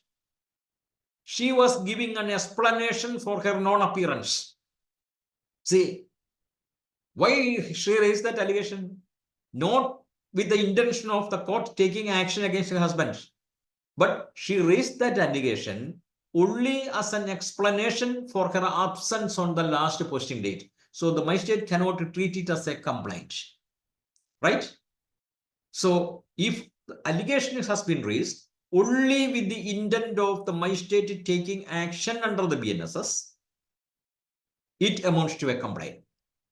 She was giving an explanation for her non-appearance. See, why she raised that allegation? Not with the intention of the court taking action against her husband, but she raised that allegation only as an explanation for her absence on the last posting date. So the magistrate cannot treat it as a complaint, right? So if the allegation has been raised only with the intent of the magistrate taking action under the BNSS, it amounts to a complaint.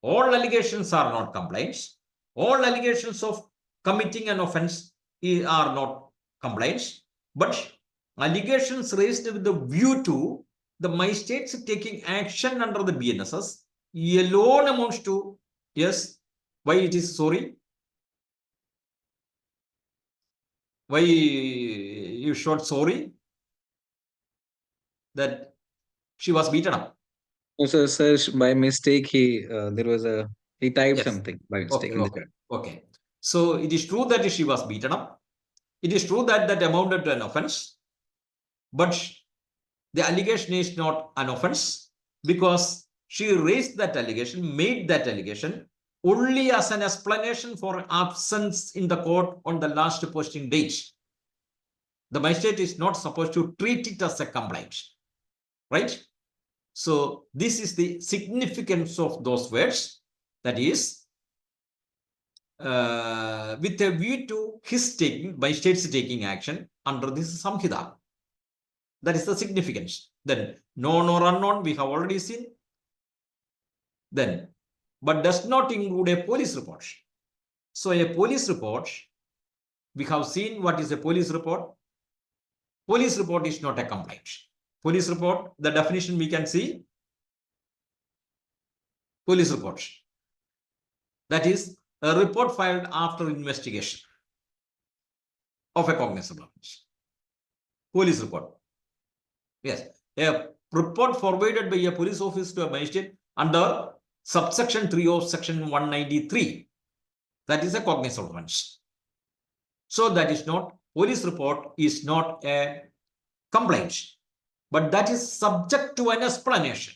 All allegations are not complaints. All allegations of committing an offense are not complaints, but allegations raised with the view to the magistrates taking action under the BNSS alone amounts to, yes, why it is sorry? Why you showed sorry? that she was beaten up. So, sir, by mistake, he typed Yes. something by mistake Okay, in the okay, chat. okay. So it is true that she was beaten up. It is true that that amounted to an offense, but the allegation is not an offense because she raised that allegation, made that allegation only as an explanation for absence in the court on the last posting date. The magistrate is not supposed to treat it as a complaint, right? So this is the significance of those words. That is, with a view to his taking, magistrates taking action under this Samhita. That is the significance. Then known or unknown, we have already seen. Then, but does not include a police report. So a police report, we have seen what is a police report. Police report is not a complaint. Police report, the definition we can see. Police report. That is a report filed after investigation of a cognizable offense. Police report. Yes, a report forwarded by a police officer to a magistrate under subsection 3 of section 193. That is a cognizable offense. So that is not, police report is not a complaint, but that is subject to an explanation.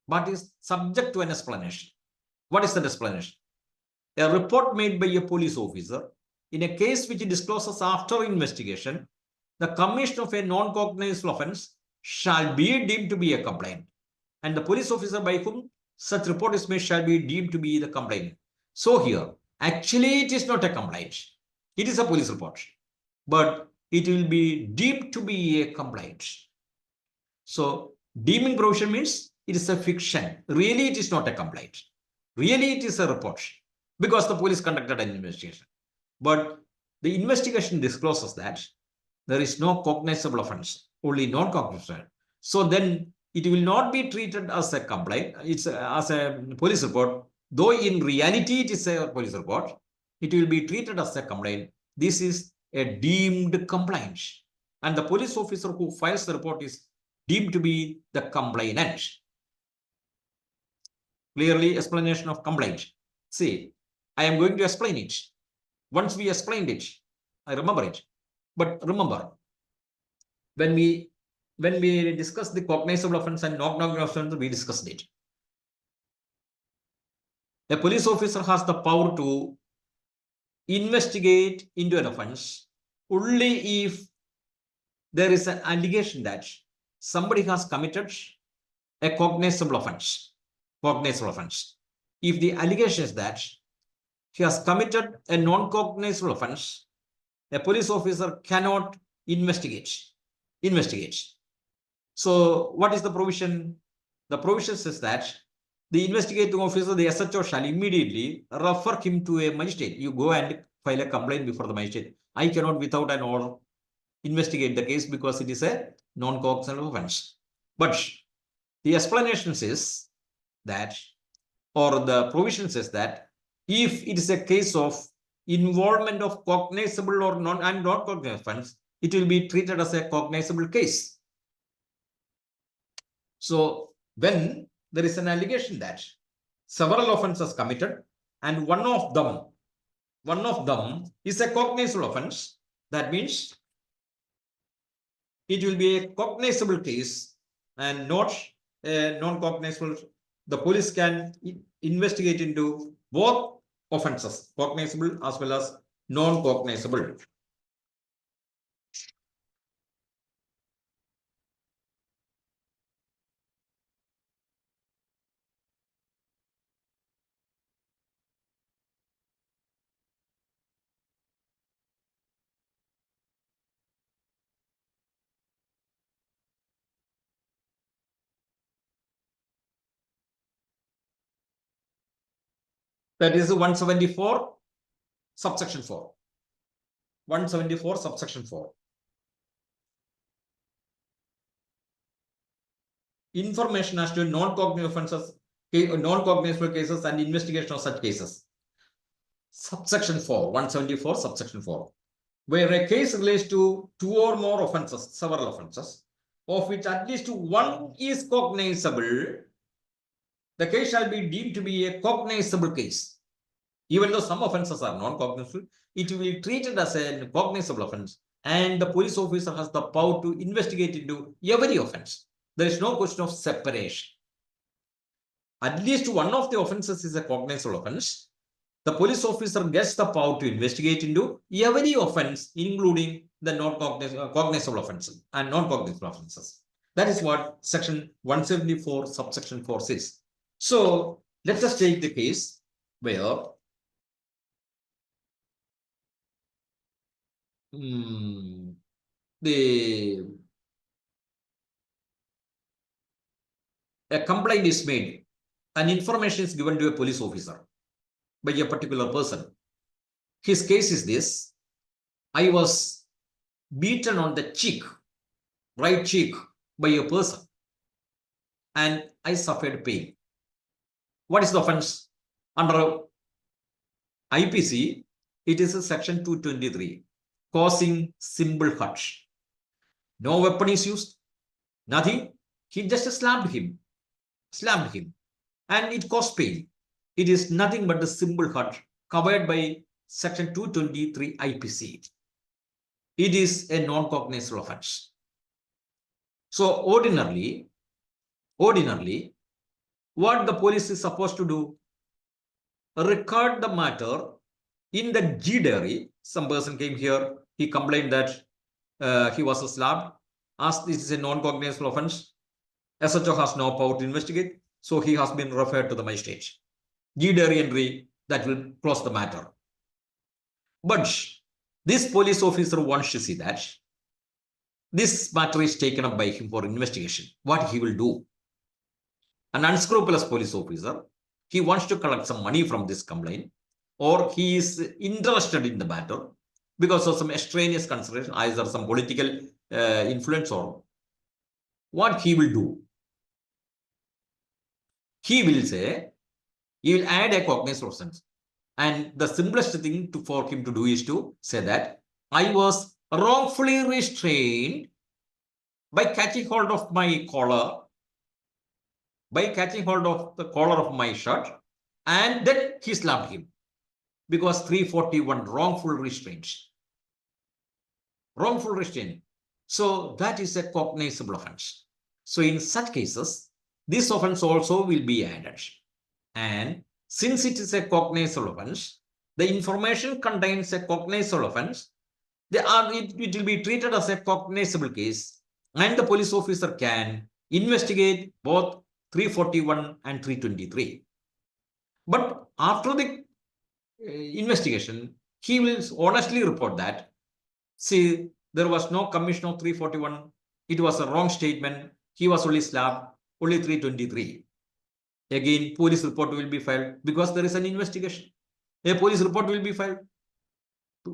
What is subject to an explanation? What is that explanation? A report made by a police officer in a case which discloses after investigation the commission of a non-cognizable offense shall be deemed to be a complaint, and the police officer by whom such report is made shall be deemed to be the complainant. So here, actually it is not a complaint. It is a police report, but it will be deemed to be a complaint. So deeming provision means it is a fiction. Really, it is not a complaint. Really, it is a report because the police conducted an investigation. But the investigation discloses that there is no cognizable offense, only non-cognizable. So then it will not be treated as a complaint. It's as a police report, though in reality it is a police report. It will be treated as a complaint. This is a deemed complaint, and the police officer who files the report is deemed to be the complainant. Clearly, explanation of complaint. See, I am going to explain it. Once we explained it, I remember it. But remember, when we discussed the cognizable offense and non-cognizable offense, we discussed it. A police officer has the power to investigate into an offense only if there is an allegation that somebody has committed a cognizable offense. Cognizable offense. If the allegation is that he has committed a non-cognizable offense, a police officer cannot investigate. So what is the provision? The provision says that the investigating officer, the SHO, shall immediately refer him to a magistrate. You go and file a complaint before the magistrate. I cannot, without an order, investigate the case because it is a non-cognizable offense. But the explanation says that, or the provision says that, if it is a case of involvement of cognizable or non-cognizable offense, it will be treated as a cognizable case. So when there is an allegation that several offenses committed and one of them is a cognizable offense, that means it will be a cognizable case and not a non-cognizable. The police can investigate into both offenses, cognizable as well as non-cognizable. That is 174 subsection 4. 174 subsection 4. Information as to non-cognizable offenses, non-cognizable cases and investigation of such cases. Subsection 4, 174 subsection 4. Where a case relates to two or more offenses, several offenses, of which at least one is cognizable, the case shall be deemed to be a cognizable case. Even though some offences are non-cognizable, it will be treated as a cognizable offence, and the police officer has the power to investigate into every offence. There is no question of separation. At least one of the offences is a cognizable offence. The police officer gets the power to investigate into every offence, including the cognizable offences and non-cognizable offences. That is what section 174 subsection 4 says. So let us take the case where a complaint is made and information is given to a police officer by a particular person. His case is this: I was beaten on the cheek, right cheek, by a person, and I suffered pain. What is the offense? Under IPC, it is a section 223, causing simple hurt. No weapon is used, nothing. He just slammed him, and it caused pain. It is nothing but the simple hurt covered by section 223 IPC. It is a non-cognizable offense. So ordinarily, what the police is supposed to do? Record the matter in the Judiciary. Some person came here, he complained that he was slapped. As this is a non-cognizable offense, SHO has no power to investigate, so he has been referred to the magistrate. Judiciary entry that will close the matter. But this police officer wants to see that this matter is taken up by him for investigation. What he will do? An unscrupulous police officer, he wants to collect some money from this complaint, or he is interested in the matter because of some extraneous consideration, either some political influence, or what he will do? He will say, he will add a cognizable offense. And the simplest thing for him to do is to say that I was wrongfully restrained by catching hold of my collar, by catching hold of the collar of my shirt, and then he slapped him, because 341 wrongful restraint. Wrongful restraint. So that is a cognizable offense. So in such cases, this offense also will be added. And since it is a cognizable offense, the information contains a cognizable offense, it will be treated as a cognizable case, and the police officer can investigate both 341 and 323. But after the investigation, he will honestly report that, see, there was no commission of 341, it was a wrong statement, he was only slapped, only 323. Again, police report will be filed because there is an investigation. A police report will be filed.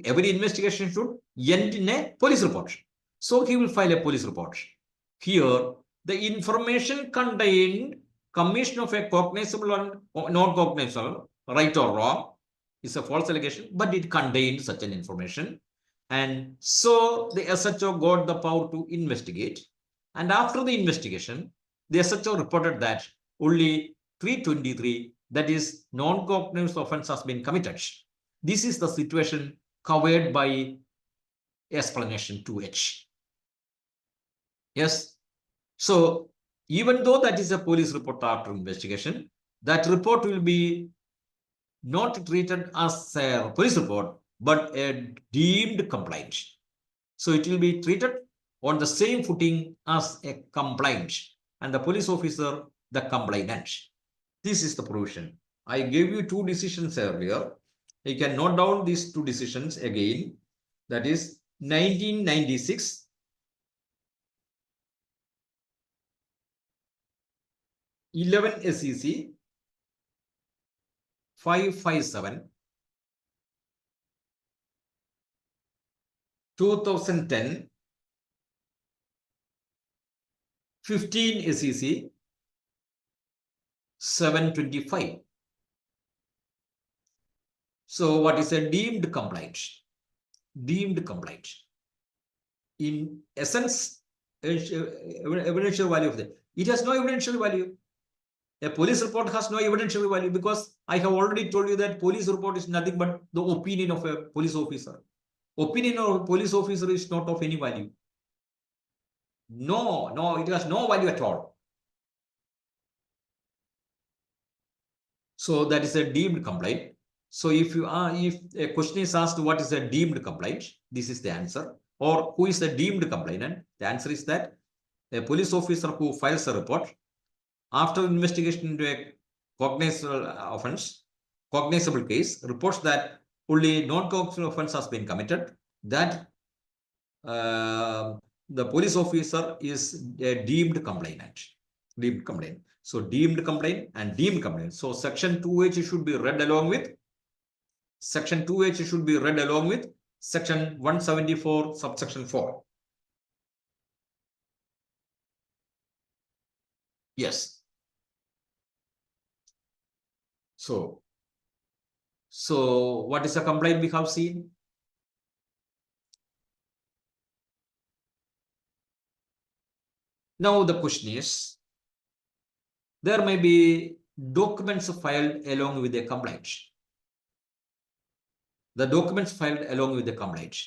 Every investigation should end in a police report. So he will file a police report. Here, the information contained commission of a cognizable and non-cognizable, right or wrong, is a false allegation, but it contains such an information. And so the SHO got the power to investigate. And after the investigation, the SHO reported that only 323, that is non-cognizable offense, has been committed. This is the situation covered by explanation 2H. Yes. So even though that is a police report after investigation, that report will be not treated as a police report, but a deemed complaint. So it will be treated on the same footing as a complaint, and the police officer the complainant. This is the provision. I gave you two decisions earlier. You can note down these two decisions again. That is 1996, 11 SEC 557, 2010, 15 SEC 725. So what is a deemed complaint? Deemed complaint. In essence, evidential value of that. It has no evidential value. A police report has no evidential value because I have already told you that police report is nothing but the opinion of a police officer. Opinion of a police officer is not of any value. No, it has no value at all. So that is a deemed complaint. So if a question is asked what is a deemed complaint, this is the answer. Or who is the deemed complainant? The answer is that a police officer who files a report after investigation into a cognizable case, reports that only non-cognizable offense has been committed, that the police officer is a deemed complainant. Deemed complaint. So deemed complaint and deemed complaint. So section 2H should be read along with section 2H should be read along with section 174 subsection 4. Yes. So what is the complaint we have seen? Now the question is, there may be documents filed along with the complaint. The documents filed along with the complaint.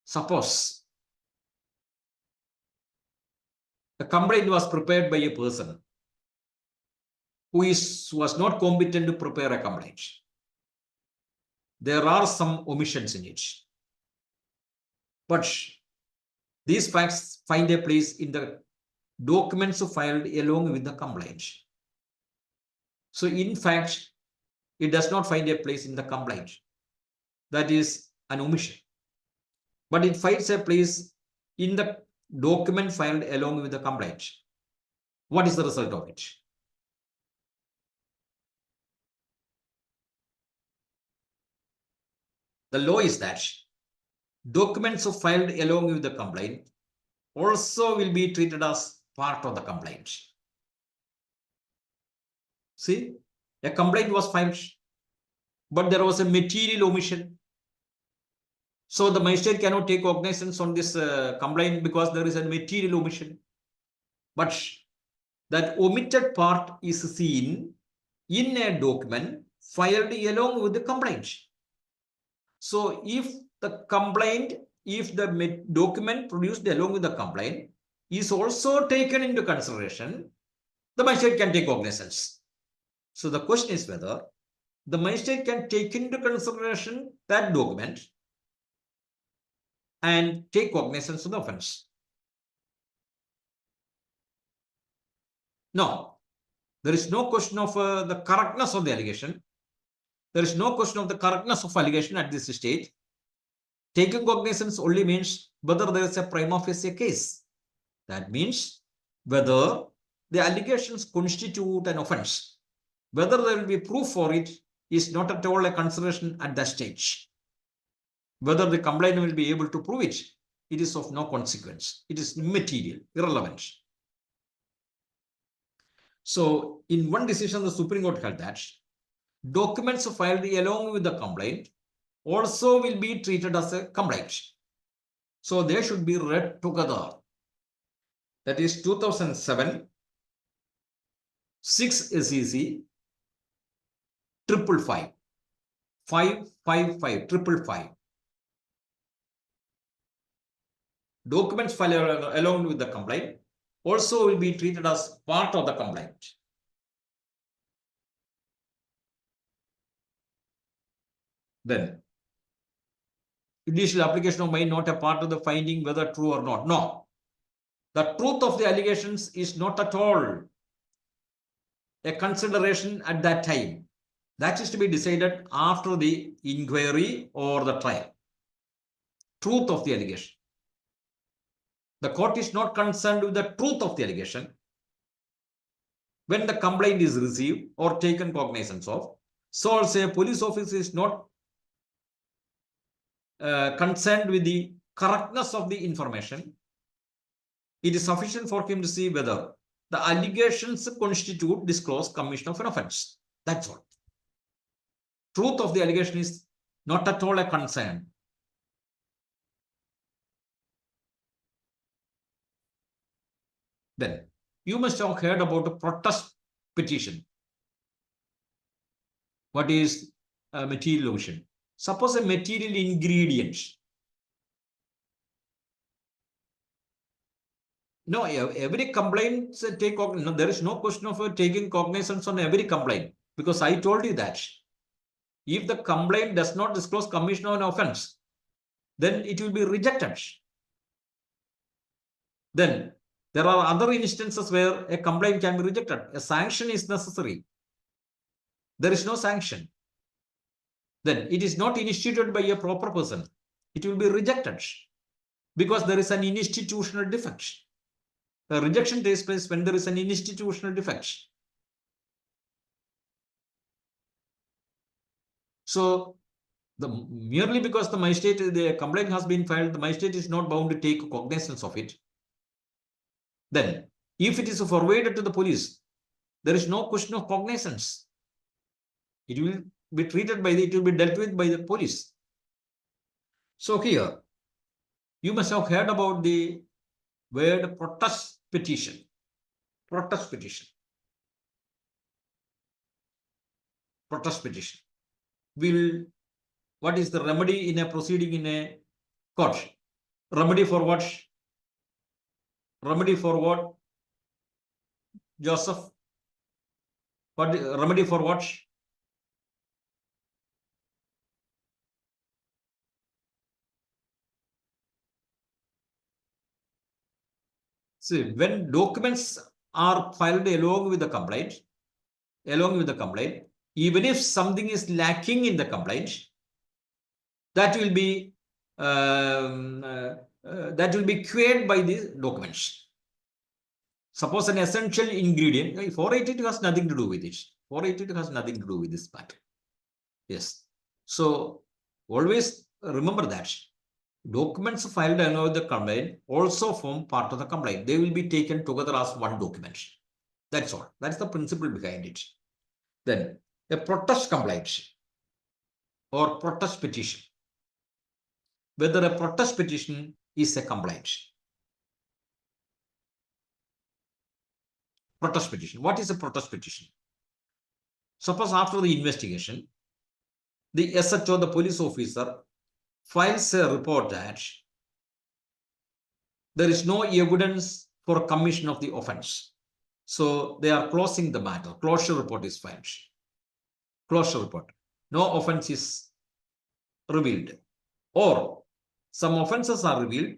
Suppose a complaint was prepared by a person who was not competent to prepare a complaint. There are some omissions in it. But these facts find a place in the documents filed along with the complaint. So in fact, it does not find a place in the complaint. That is an omission. But it finds a place in the document filed along with the complaint. What is the result of it? The law is that documents filed along with the complaint also will be treated as part of the complaint. See, a complaint was filed, but there was a material omission. So the magistrate cannot take cognizance on this complaint because there is a material omission. But that omitted part is seen in a document filed along with the complaint. So if the document produced along with the complaint is also taken into consideration, the magistrate can take cognizance. So the question is whether the magistrate can take into consideration that document and take cognizance of the offense. No, there is no question of the correctness of the allegation. There is no question of the correctness of allegation at this stage. Taking cognizance only means whether there is a prima facie case. That means whether the allegations constitute an offense. Whether there will be proof for it is not at all a consideration at that stage. Whether the complainant will be able to prove it, it is of no consequence. It is immaterial, irrelevant. So in one decision, the Supreme Court held that documents filed along with the complaint also will be treated as a complaint. So they should be read together. That is 2007, 6 SEC, 555, 555, 555. Documents filed along with the complaint also will be treated as part of the complaint. Then, judicial application of mind not a part of the finding whether true or not. No, the truth of the allegations is not at all a consideration at that time. That is to be decided after the inquiry or the trial. Truth of the allegation. The court is not concerned with the truth of the allegation when the complaint is received or taken cognizance of. So also a police officer is not concerned with the correctness of the information. It is sufficient for him to see whether the allegations constitute disclosed commission of an offense. That's all. Truth of the allegation is not at all a concern. Then you must have heard about a protest petition. What is a material omission? Suppose a material ingredient. No, every complaint take. No, there is no question of taking cognizance on every complaint, because I told you that if the complaint does not disclose commission of an offense, then it will be rejected. Then there are other instances where a complaint can be rejected. A sanction is necessary. There is no sanction. Then it is not instituted by a proper person. It will be rejected because there is an institutional defect. The rejection takes place when there is an institutional defect. So merely because the magistrate, the complaint has been filed, the magistrate is not bound to take cognizance of it. Then if it is forwarded to the police, there is no question of cognizance. It will be treated by it will be dealt with by the police. So here, you must have heard about the word protest petition. Protest petition. Protest petition. What is the remedy in a proceeding in a court? Remedy for what? Remedy for what? Joseph? What remedy for what? See, when documents are filed along with the complaint, even if something is lacking in the complaint, that will be queried by the documents. Suppose an essential ingredient, 482 has nothing to do with it. 482 has nothing to do with this matter. Yes. So always remember that documents filed along with the complaint also form part of the complaint. They will be taken together as one document. That's all. That's the principle behind it. Then a protest complaint or protest petition. Whether a protest petition is a complaint. Protest petition. What is a protest petition? Suppose after the investigation, the SHO, the police officer, files a report that there is no evidence for commission of the offense. So they are closing the matter. Closure report is filed. Closure report. No offense is revealed. Or some offenses are revealed,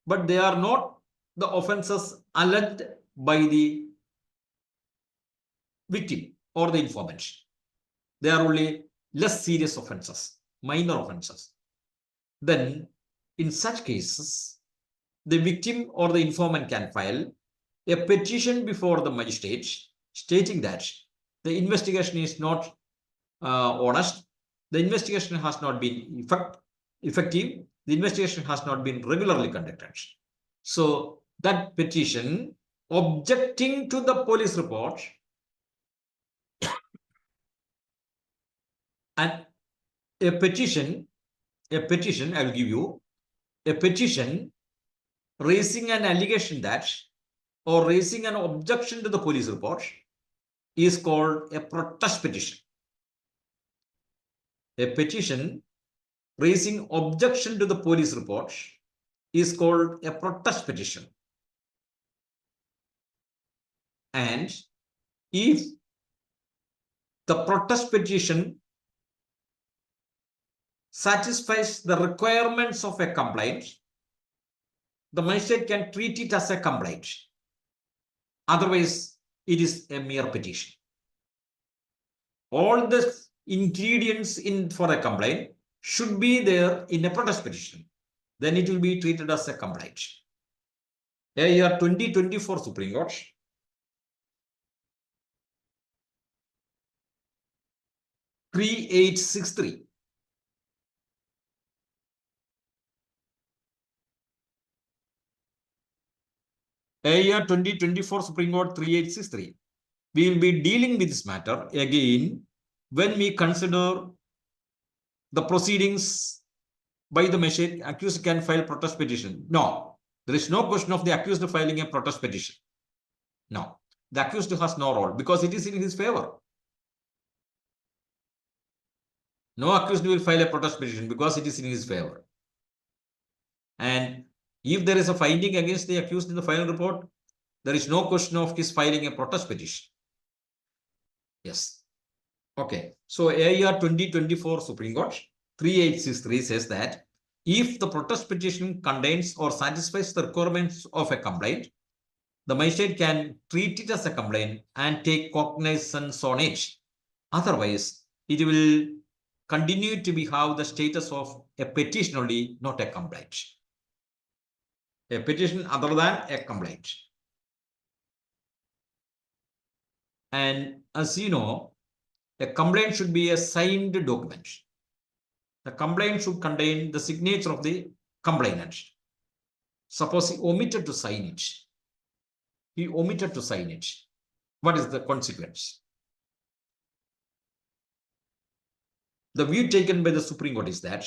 but they are not the offenses alleged by the victim or the informant. They are only less serious offenses, minor offenses. Then in such cases, the victim or the informant can file a petition before the magistrate stating that the investigation is not honest, the investigation has not been effective, the investigation has not been regularly conducted. So that petition objecting to the police report and a petition, I will give you a petition raising an allegation that or raising an objection to the police report is called a protest petition. A petition raising objection to the police report is called a protest petition. And if the protest petition satisfies the requirements of a complaint, the magistrate can treat it as a complaint. Otherwise, it is a mere petition. All the ingredients for a complaint should be there in a protest petition. Then it will be treated as a complaint. Year 2024 Supreme Court. (3863). Year 2024 Supreme Court 3863. We will be dealing with this matter again when we consider the proceedings by the magistrate. Accused can file protest petition. No, there is no question of the accused filing a protest petition. No. The accused has no role because it is in his favor. No accused will file a protest petition because it is in his favor. And if there is a finding against the accused in the final report, there is no question of his filing a protest petition. Yes. Okay. So AIR 2024 Supreme Court 3863 says that if the protest petition contains or satisfies the requirements of a complaint, the magistrate can treat it as a complaint and take cognizance on it. Otherwise, it will continue to have the status of a petition only, not a complaint. A petition other than a complaint. And as you know, a complaint should be a signed document. The complaint should contain the signature of the complainant. Suppose he omitted to sign it. He omitted to sign it. What is the consequence? The view taken by the Supreme Court is that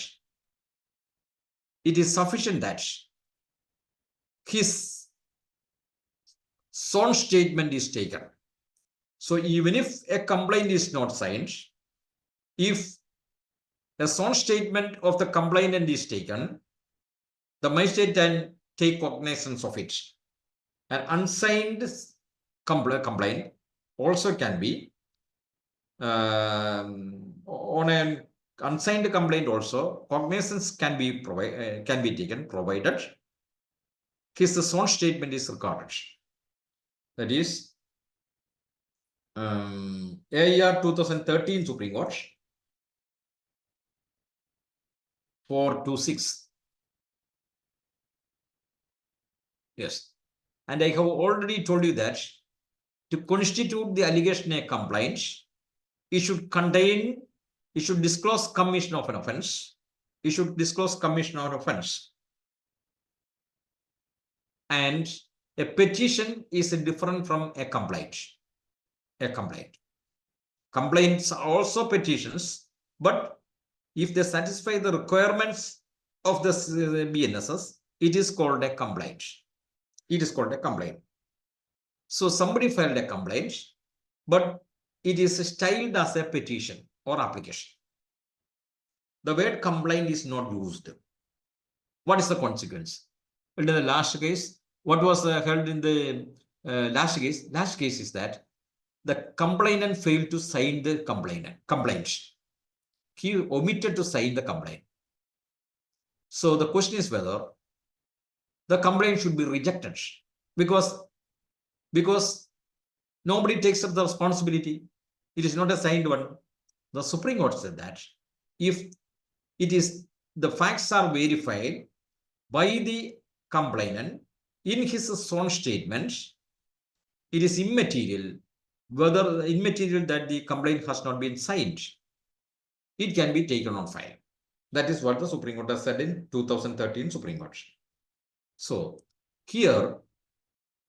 it is sufficient that his sworn statement is taken. So even if a complaint is not signed, if a sworn statement of the complainant is taken, the magistrate can take cognizance of it. An unsigned complaint also can be on an unsigned complaint also cognizance can be taken provided his sworn statement is recorded. That is AIR 2013 Supreme Court 426. Yes. And I have already told you that to constitute the allegation a complaint, it should disclose commission of an offense. It should disclose commission of an offense. And a petition is different from a complaint. Complaints are also petitions, but if they satisfy the requirements of the BNSS, it is called a complaint. It is called a complaint. So somebody filed a complaint, but it is styled as a petition or application. The word complaint is not used. What is the consequence? In the last case, what was held in the last case? Last case is that the complainant failed to sign the complaint. He omitted to sign the complaint. So the question is whether the complaint should be rejected because nobody takes up the responsibility. It is not a signed one. The Supreme Court said that if it is the facts are verified by the complainant in his sworn statement, it is immaterial that the complaint has not been signed. It can be taken on file. That is what the Supreme Court has said in 2013 Supreme Court. So here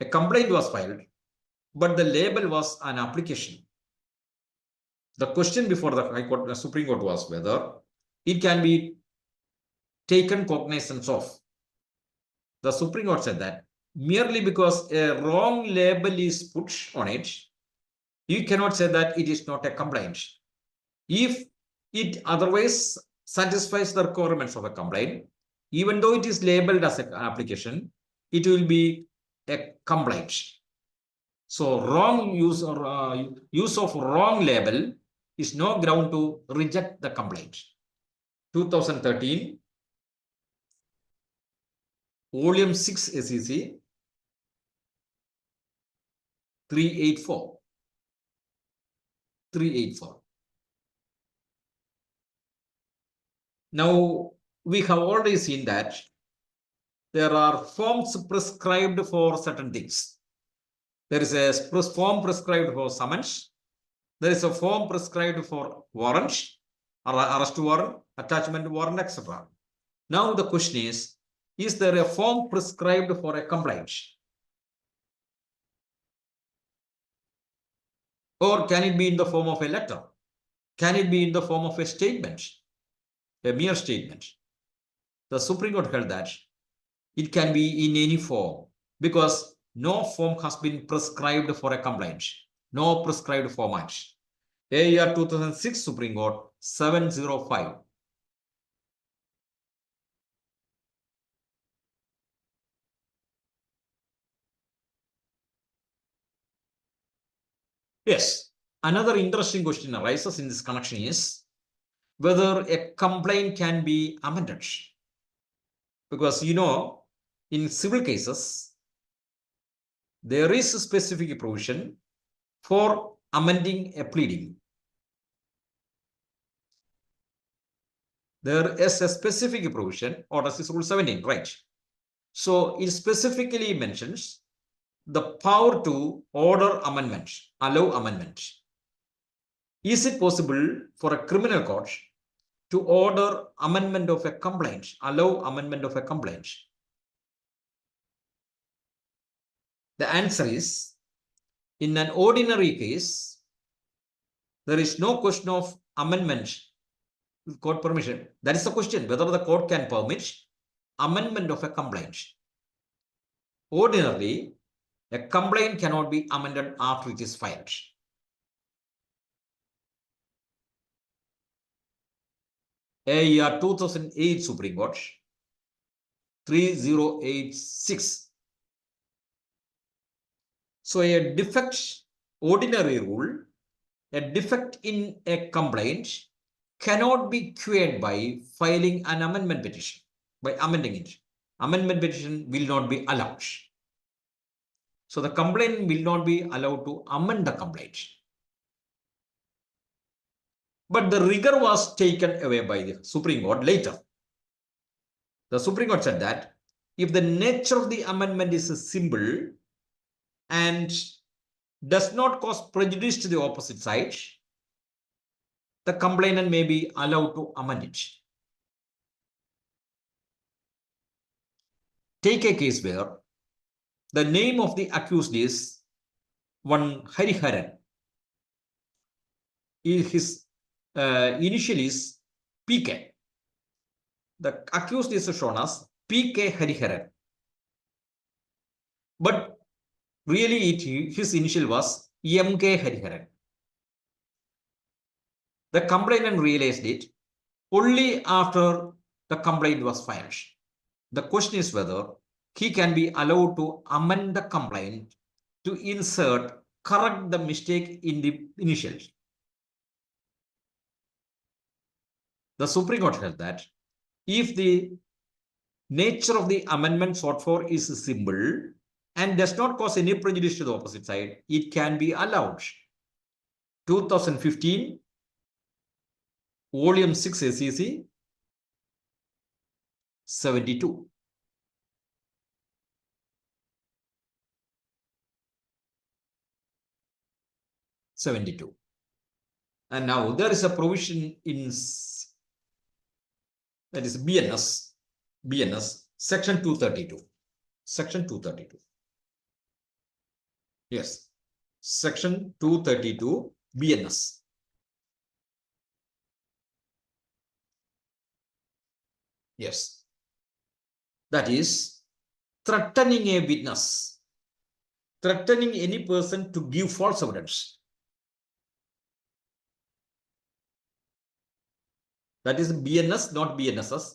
a complaint was filed, but the label was an application. The question before the Supreme Court was whether it can be taken cognizance of. The Supreme Court said that merely because a wrong label is put on it, you cannot say that it is not a complaint. If it otherwise satisfies the requirements of a complaint, even though it is labeled as an application, it will be a complaint. So wrong use or use of wrong label is no ground to reject the complaint. 2013, Volume 6 SEC 384. Now, we have already seen that there are forms prescribed for certain things. There is a form prescribed for summons. There is a form prescribed for warrant, arrest warrant, attachment warrant, etc. Now the question is there a form prescribed for a complaint? Or can it be in the form of a letter? Can it be in the form of a statement? A mere statement? The Supreme Court held that it can be in any form because no form has been prescribed for a complaint. No prescribed format. AER 2006 Supreme Court 705. Yes, another interesting question arises in this connection is whether a complaint can be amended. Because in civil cases, there is a specific provision for amending a pleading. There is a specific provision, or this is Rule 17, right? So it specifically mentions the power to order amendment, allow amendment. Is it possible for a criminal court to order amendment of a complaint, allow amendment of a complaint? The answer is, in an ordinary case, there is no question of amendment with court permission. That is the question, whether the court can permit amendment of a complaint. Ordinarily, a complaint cannot be amended after it is filed. AER 2008 Supreme Court 3086. So a defect, ordinary rule, a defect in a complaint cannot be cured by filing an amendment petition, by amending it. Amendment petition will not be allowed. So the complaint will not be allowed to amend the complaint. But the rigor was taken away by the Supreme Court later. The Supreme Court said that if the nature of the amendment is simple and does not cause prejudice to the opposite side, the complainant may be allowed to amend it. Take a case where the name of the accused is one Hariharan. His initial is PK. The accused is shown as PK Hariharan. But really his initial was MK Hariharan. The complainant realized it only after the complaint was filed. The question is whether he can be allowed to amend the complaint to correct the mistake in the initial. The Supreme Court held that if the nature of the amendment sought for is simple and does not cause any prejudice to the opposite side, it can be allowed. 2015, Volume 6 SEC 72. And now there is a provision in that is BNS section 232. Section 232. Yes, section 232 BNS. Yes, that is threatening a witness, threatening any person to give false evidence. That is BNS, not BNSS.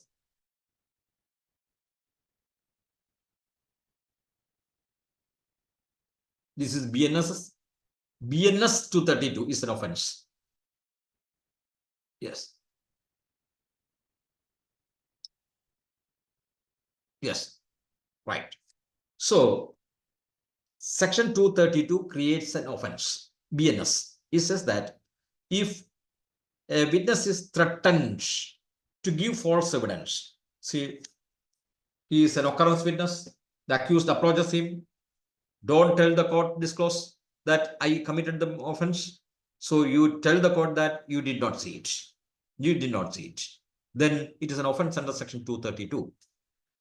This is BNSS. BNS 232 is an offense. Yes. Yes, right. So, section 232 creates an offense, BNS. It says that if a witness is threatened to give false evidence, see, he is an occurrence witness, the accused approaches him, don't tell the court, disclose that I committed the offense. So you tell the court that you did not see it. You did not see it. Then it is an offense under section 232.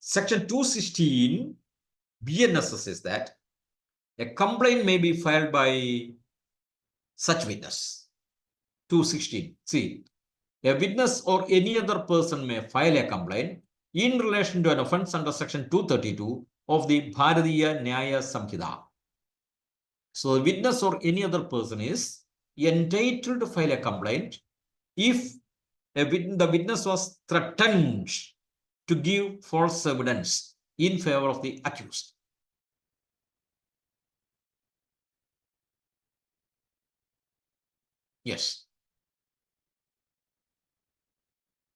Section 216 BNSS says that a complaint may be filed by such witness. 216. See, a witness or any other person may file a complaint in relation to an offense under section 232 of the Bharatiya Nagarik Samhita. So, witness or any other person is entitled to file a complaint if the witness was threatened to give false evidence in favor of the accused. Yes.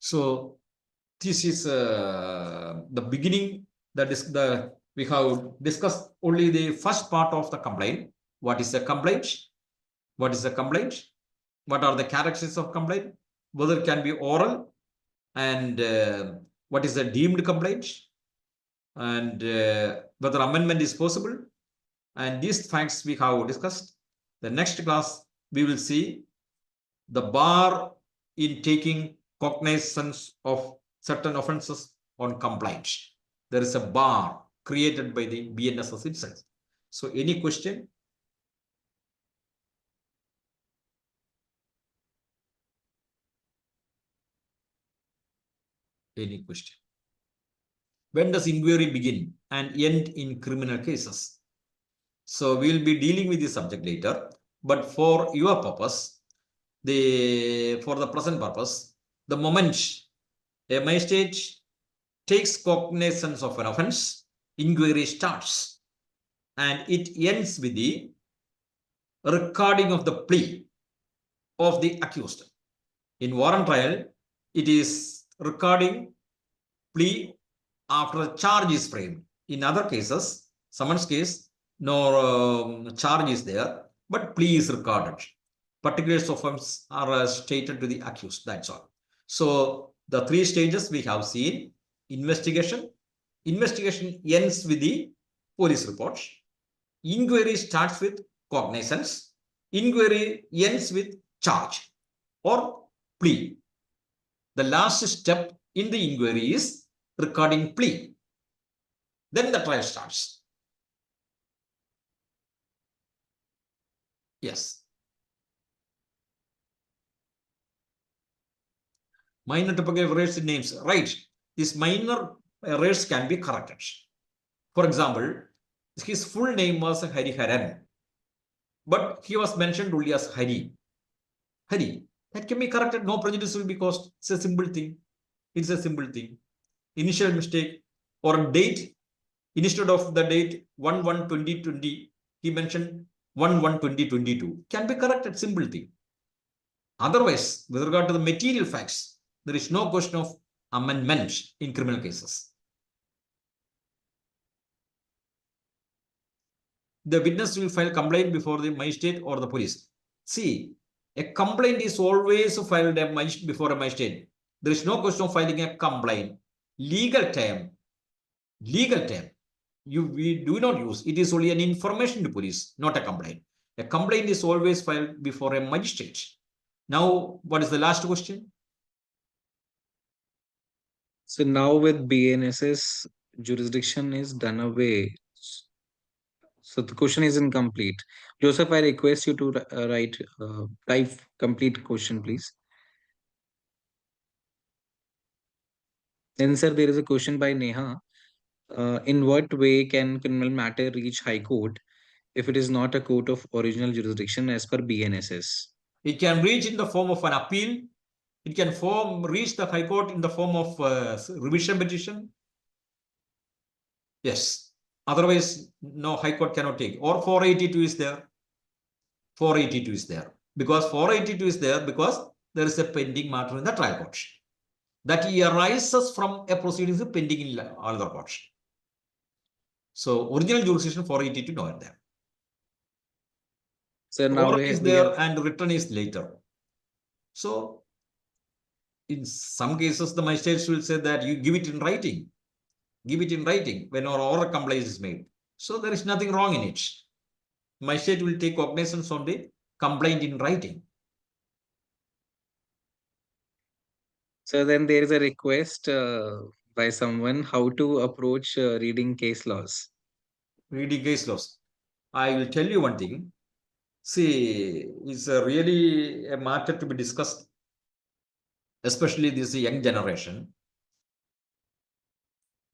So this is the beginning. That is we have discussed only the first part of the complaint. What is a complaint? What is a complaint? What are the characteristics of complaint? Whether it can be oral, and what is a deemed complaint, and whether amendment is possible. And these facts we have discussed. The next class we will see the bar in taking cognizance of certain offences on complaint. There is a bar created by the BNSS itself. So any question? Any question? When does inquiry begin and end in criminal cases? So we will be dealing with this subject later, but for your purpose, for the present purpose, the moment a magistrate takes cognizance of an offence, inquiry starts, and it ends with the recording of the plea of the accused. In warrant trial, it is recording plea after a charge is framed. In other cases, summons case, no charge is there, but plea is recorded. Particulars of offense are stated to the accused. That's all. So the three stages we have seen: investigation. Investigation ends with the police report. Inquiry starts with cognizance. Inquiry ends with charge or plea. The last step in the inquiry is recording plea. Then the trial starts. Yes. Minor typographical errors in names. Right. These minor errors can be corrected. For example, his full name was Hariharan, but he was mentioned only as Hari. Hari. That can be corrected. No prejudice will be caused. It's a simple thing. It's a simple thing. Initial mistake or date. Instead of the date 1/1/2020, he mentioned 1/1/2022. Can be corrected. Simple thing. Otherwise, with regard to the material facts, there is no question of amendment in criminal cases. The witness will file complaint before the magistrate or the police. See, a complaint is always filed before a magistrate. There is no question of filing a complaint. Legal term, we do not use. It is only an information to police, not a complaint. A complaint is always filed before a magistrate. Now, what is the last question? So now with BNSS, jurisdiction is done away. So the question is incomplete. Joseph, I request you to type complete question, please. Then, sir, there is a question by Neha. In what way can criminal matter reach High Court if it is not a court of original jurisdiction as per BNSS? It can reach in the form of an appeal. It can reach the High Court in the form of revision petition. Yes. Otherwise, no, High Court cannot take. Or 482 is there. 482 is there. Because 482 is there because there is a pending matter in the trial court. That arises from a proceedings pending in other courts. So original jurisdiction 482 not there. So now Oral is there and written is later. So in some cases, the magistrates will say that you give it in writing. Give it in writing when our oral complaint is made. So there is nothing wrong in it. Magistrate will take cognizance on the complaint in writing. So then there is a request by someone how to approach reading case laws. Reading case laws. I will tell you one thing. See, it's really a matter to be discussed, especially this young generation.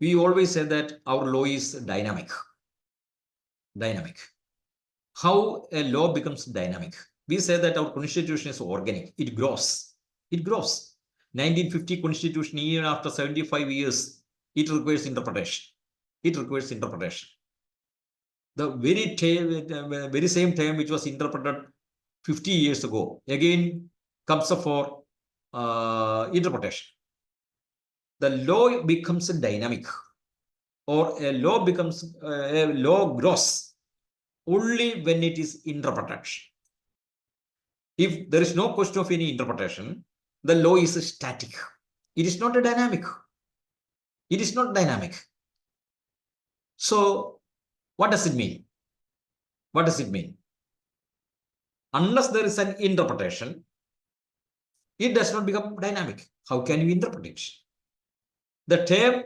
We always say that our law is dynamic. Dynamic. How a law becomes dynamic? We say that our constitution is organic. It grows. It grows. 1950 constitution, even after 75 years, it requires interpretation. It requires interpretation. The very same term which was interpreted 50 years ago, again comes up for interpretation. The law becomes dynamic, or a law becomes a law grows only when it is interpreted. If there is no question of any interpretation, the law is static. It is not a dynamic. It is not dynamic. So what does it mean? What does it mean? Unless there is an interpretation, it does not become dynamic. How can you interpret it? The term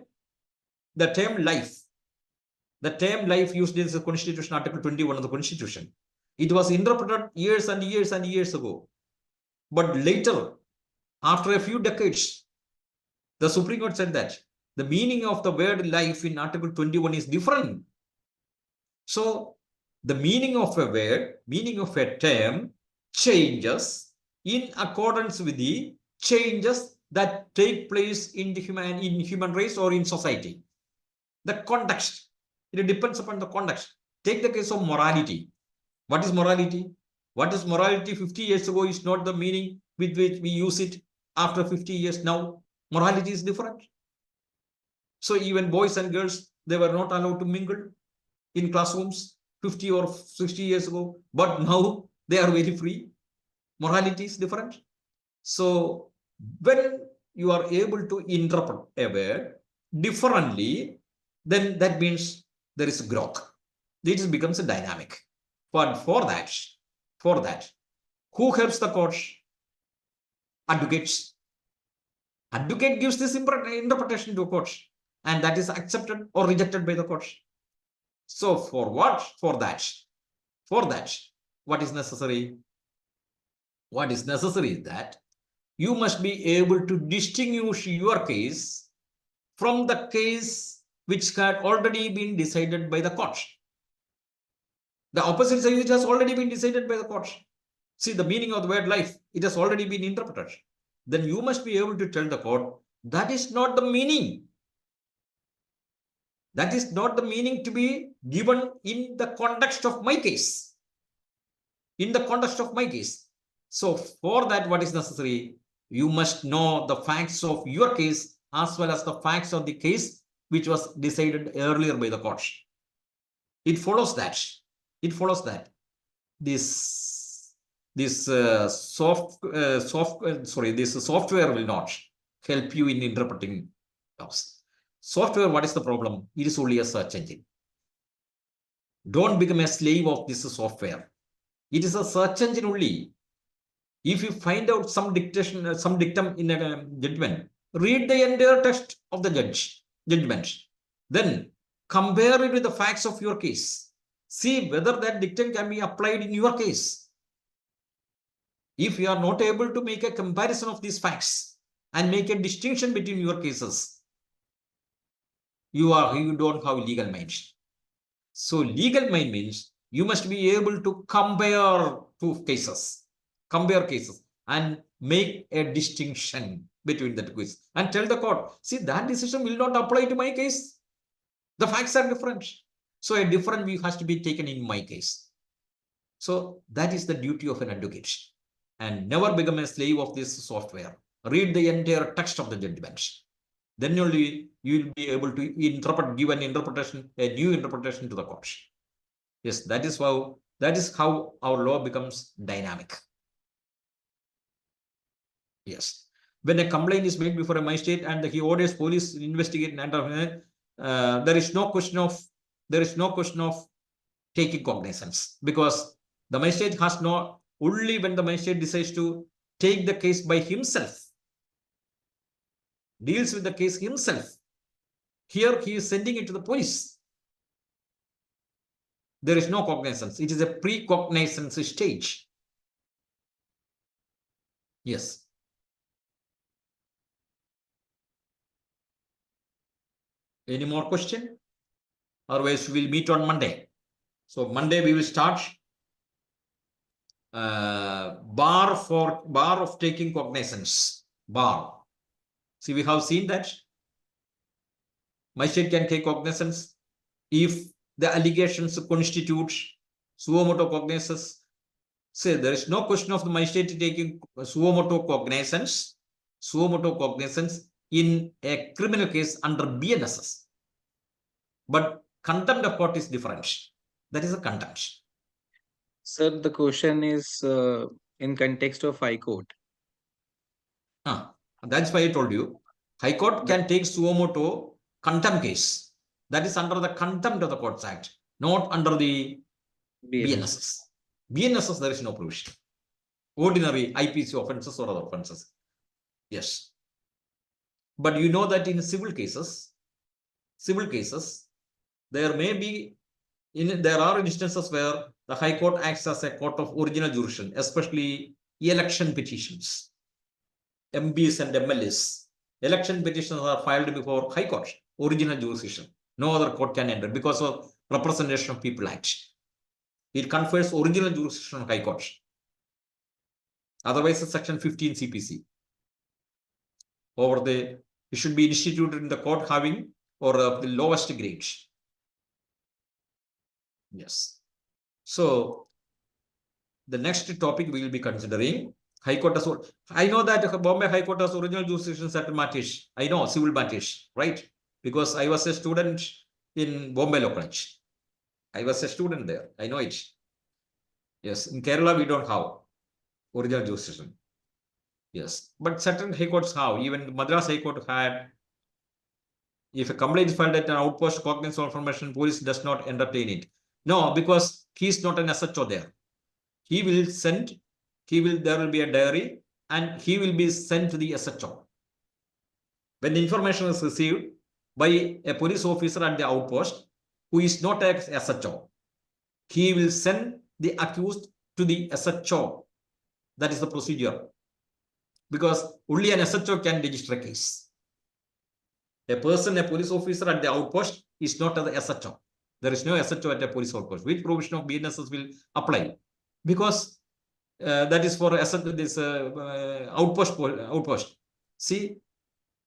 life used in the Constitution, Article 21 of the Constitution, it was interpreted years and years and years ago. But later, after a few decades, the Supreme Court said that the meaning of the word life in Article 21 is different. So the meaning of a word, meaning of a term changes in accordance with the changes that take place in the human race or in society. The context, it depends upon the context. Take the case of morality. What is morality? What is morality 50 years ago is not the meaning with which we use it after 50 years now. Morality is different. So even boys and girls, they were not allowed to mingle in classrooms 50 or 60 years ago, but now they are very free. Morality is different. So when you are able to interpret a word differently, then that means there is growth. It becomes a dynamic. But for that, who helps the courts? Advocates. Advocate gives this interpretation to courts, and that is accepted or rejected by the courts. So for what? For that, what is necessary? What is necessary is that you must be able to distinguish your case from the case which had already been decided by the court. The opposite side, it has already been decided by the court. See, the meaning of the word life, it has already been interpreted. Then you must be able to tell the court, that is not the meaning. That is not the meaning to be given in the context of my case. In the context of my case. So for that, what is necessary? You must know the facts of your case as well as the facts of the case which was decided earlier by the court. It follows that. This software will not help you in interpreting laws. Software, what is the problem? It is only a search engine. Don't become a slave of this software. It is a search engine only. If you find out some dictum in a judgment, read the entire text of the judgment. Then compare it with the facts of your case. See whether that dictum can be applied in your case. If you are not able to make a comparison of these facts and make a distinction between your cases, you don't have legal mind. So legal mind means you must be able to compare cases and make a distinction between the two cases and tell the court, see, that decision will not apply to my case. The facts are different. So a different view has to be taken in my case. So that is the duty of an advocate. And never become a slave of this software. Read the entire text of the judgment. Then only you will be able to give an interpretation, a new interpretation to the court. Yes, that is how our law becomes dynamic. Yes. When a complaint is made before a magistrate and he orders police to investigate, there is no question of taking cognizance, because the magistrate has no, only when the magistrate decides to take the case by himself, deals with the case himself. Here he is sending it to the police. There is no cognizance. It is a precognizance stage. Yes. Any more question? Otherwise, we'll meet on Monday. So Monday we will start bar of taking cognizance. Bar. See, we have seen that magistrate can take cognizance if the allegations constitute suo moto cognizance. Say there is no question of the magistrate taking suo moto cognizance in a criminal case under BNSS. But contempt of court is different. That is a contempt. Sir, the question is in context of High Court. That's why I told you. High Court can take suo moto contempt case. That is under the Contempt of the Courts Act, not under the BNSS. BNSS, there is no provision. Ordinary IPC offences or other offences. Yes. But you know that in civil cases, there may be, there are instances where the High Court acts as a court of original jurisdiction, especially election petitions. MPs and MLAs. Election petitions are filed before High Court, original jurisdiction. No other court can enter because of Representation of People Act. It confers original jurisdiction on High Court. Otherwise, it's Section 15 CPC. It should be instituted in the court having or the lowest grade. Yes. So the next topic we will be considering High Court as well. I know that Bombay High Court has original jurisdiction at matters. I know civil matters, right? Because I was a student in Bombay Law College. I was a student there. I know it. Yes, in Kerala we don't have original jurisdiction. Yes, but certain High Courts have. Even Madras High Court had. If a complaint is filed at an outpost, Cognizance of Information, police does not entertain it. No, because he is not an SHO there. He will send. There will be a diary and he will be sent to the SHO. When the information is received by a police officer at the outpost who is not a SHO, he will send the accused to the SHO. That is the procedure. Because only an SHO can register a case. A police officer at the outpost is not the SHO. There is no SHO at a police outpost. Which provision of BNSS will apply? Because that is for this outpost. See,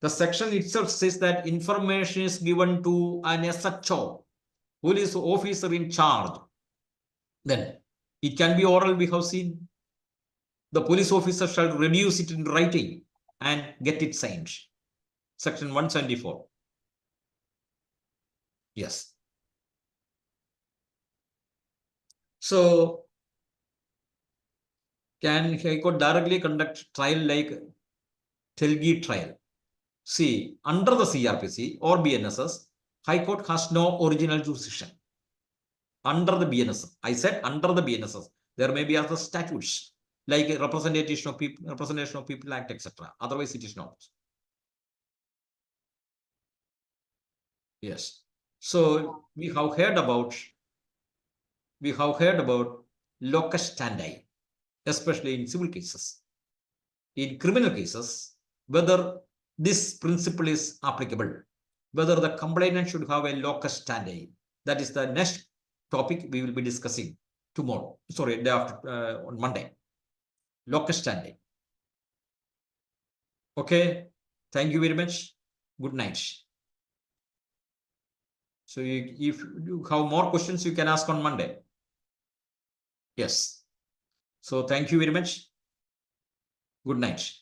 the section itself says that information is given to an SHO, police officer in charge. Then it can be oral, we have seen. The police officer shall reduce it in writing and get it signed. Section 174. Yes. So, can High Court directly conduct trial like Telgi trial? See, under the CrPC or BNSS, High Court has no original jurisdiction. Under the BNSS, I said under the BNSS, there may be other statutes like Representation of People Act, etc. Otherwise, it is not. Yes. So we have heard about locus standi, especially in civil cases. In criminal cases, whether this principle is applicable, whether the complainant should have a locus standi. That is the next topic we will be discussing tomorrow. Sorry, day after on Monday. Locus standi. Okay. Thank you very much. Good night. So if you have more questions, you can ask on Monday. Yes. So thank you very much. Good night.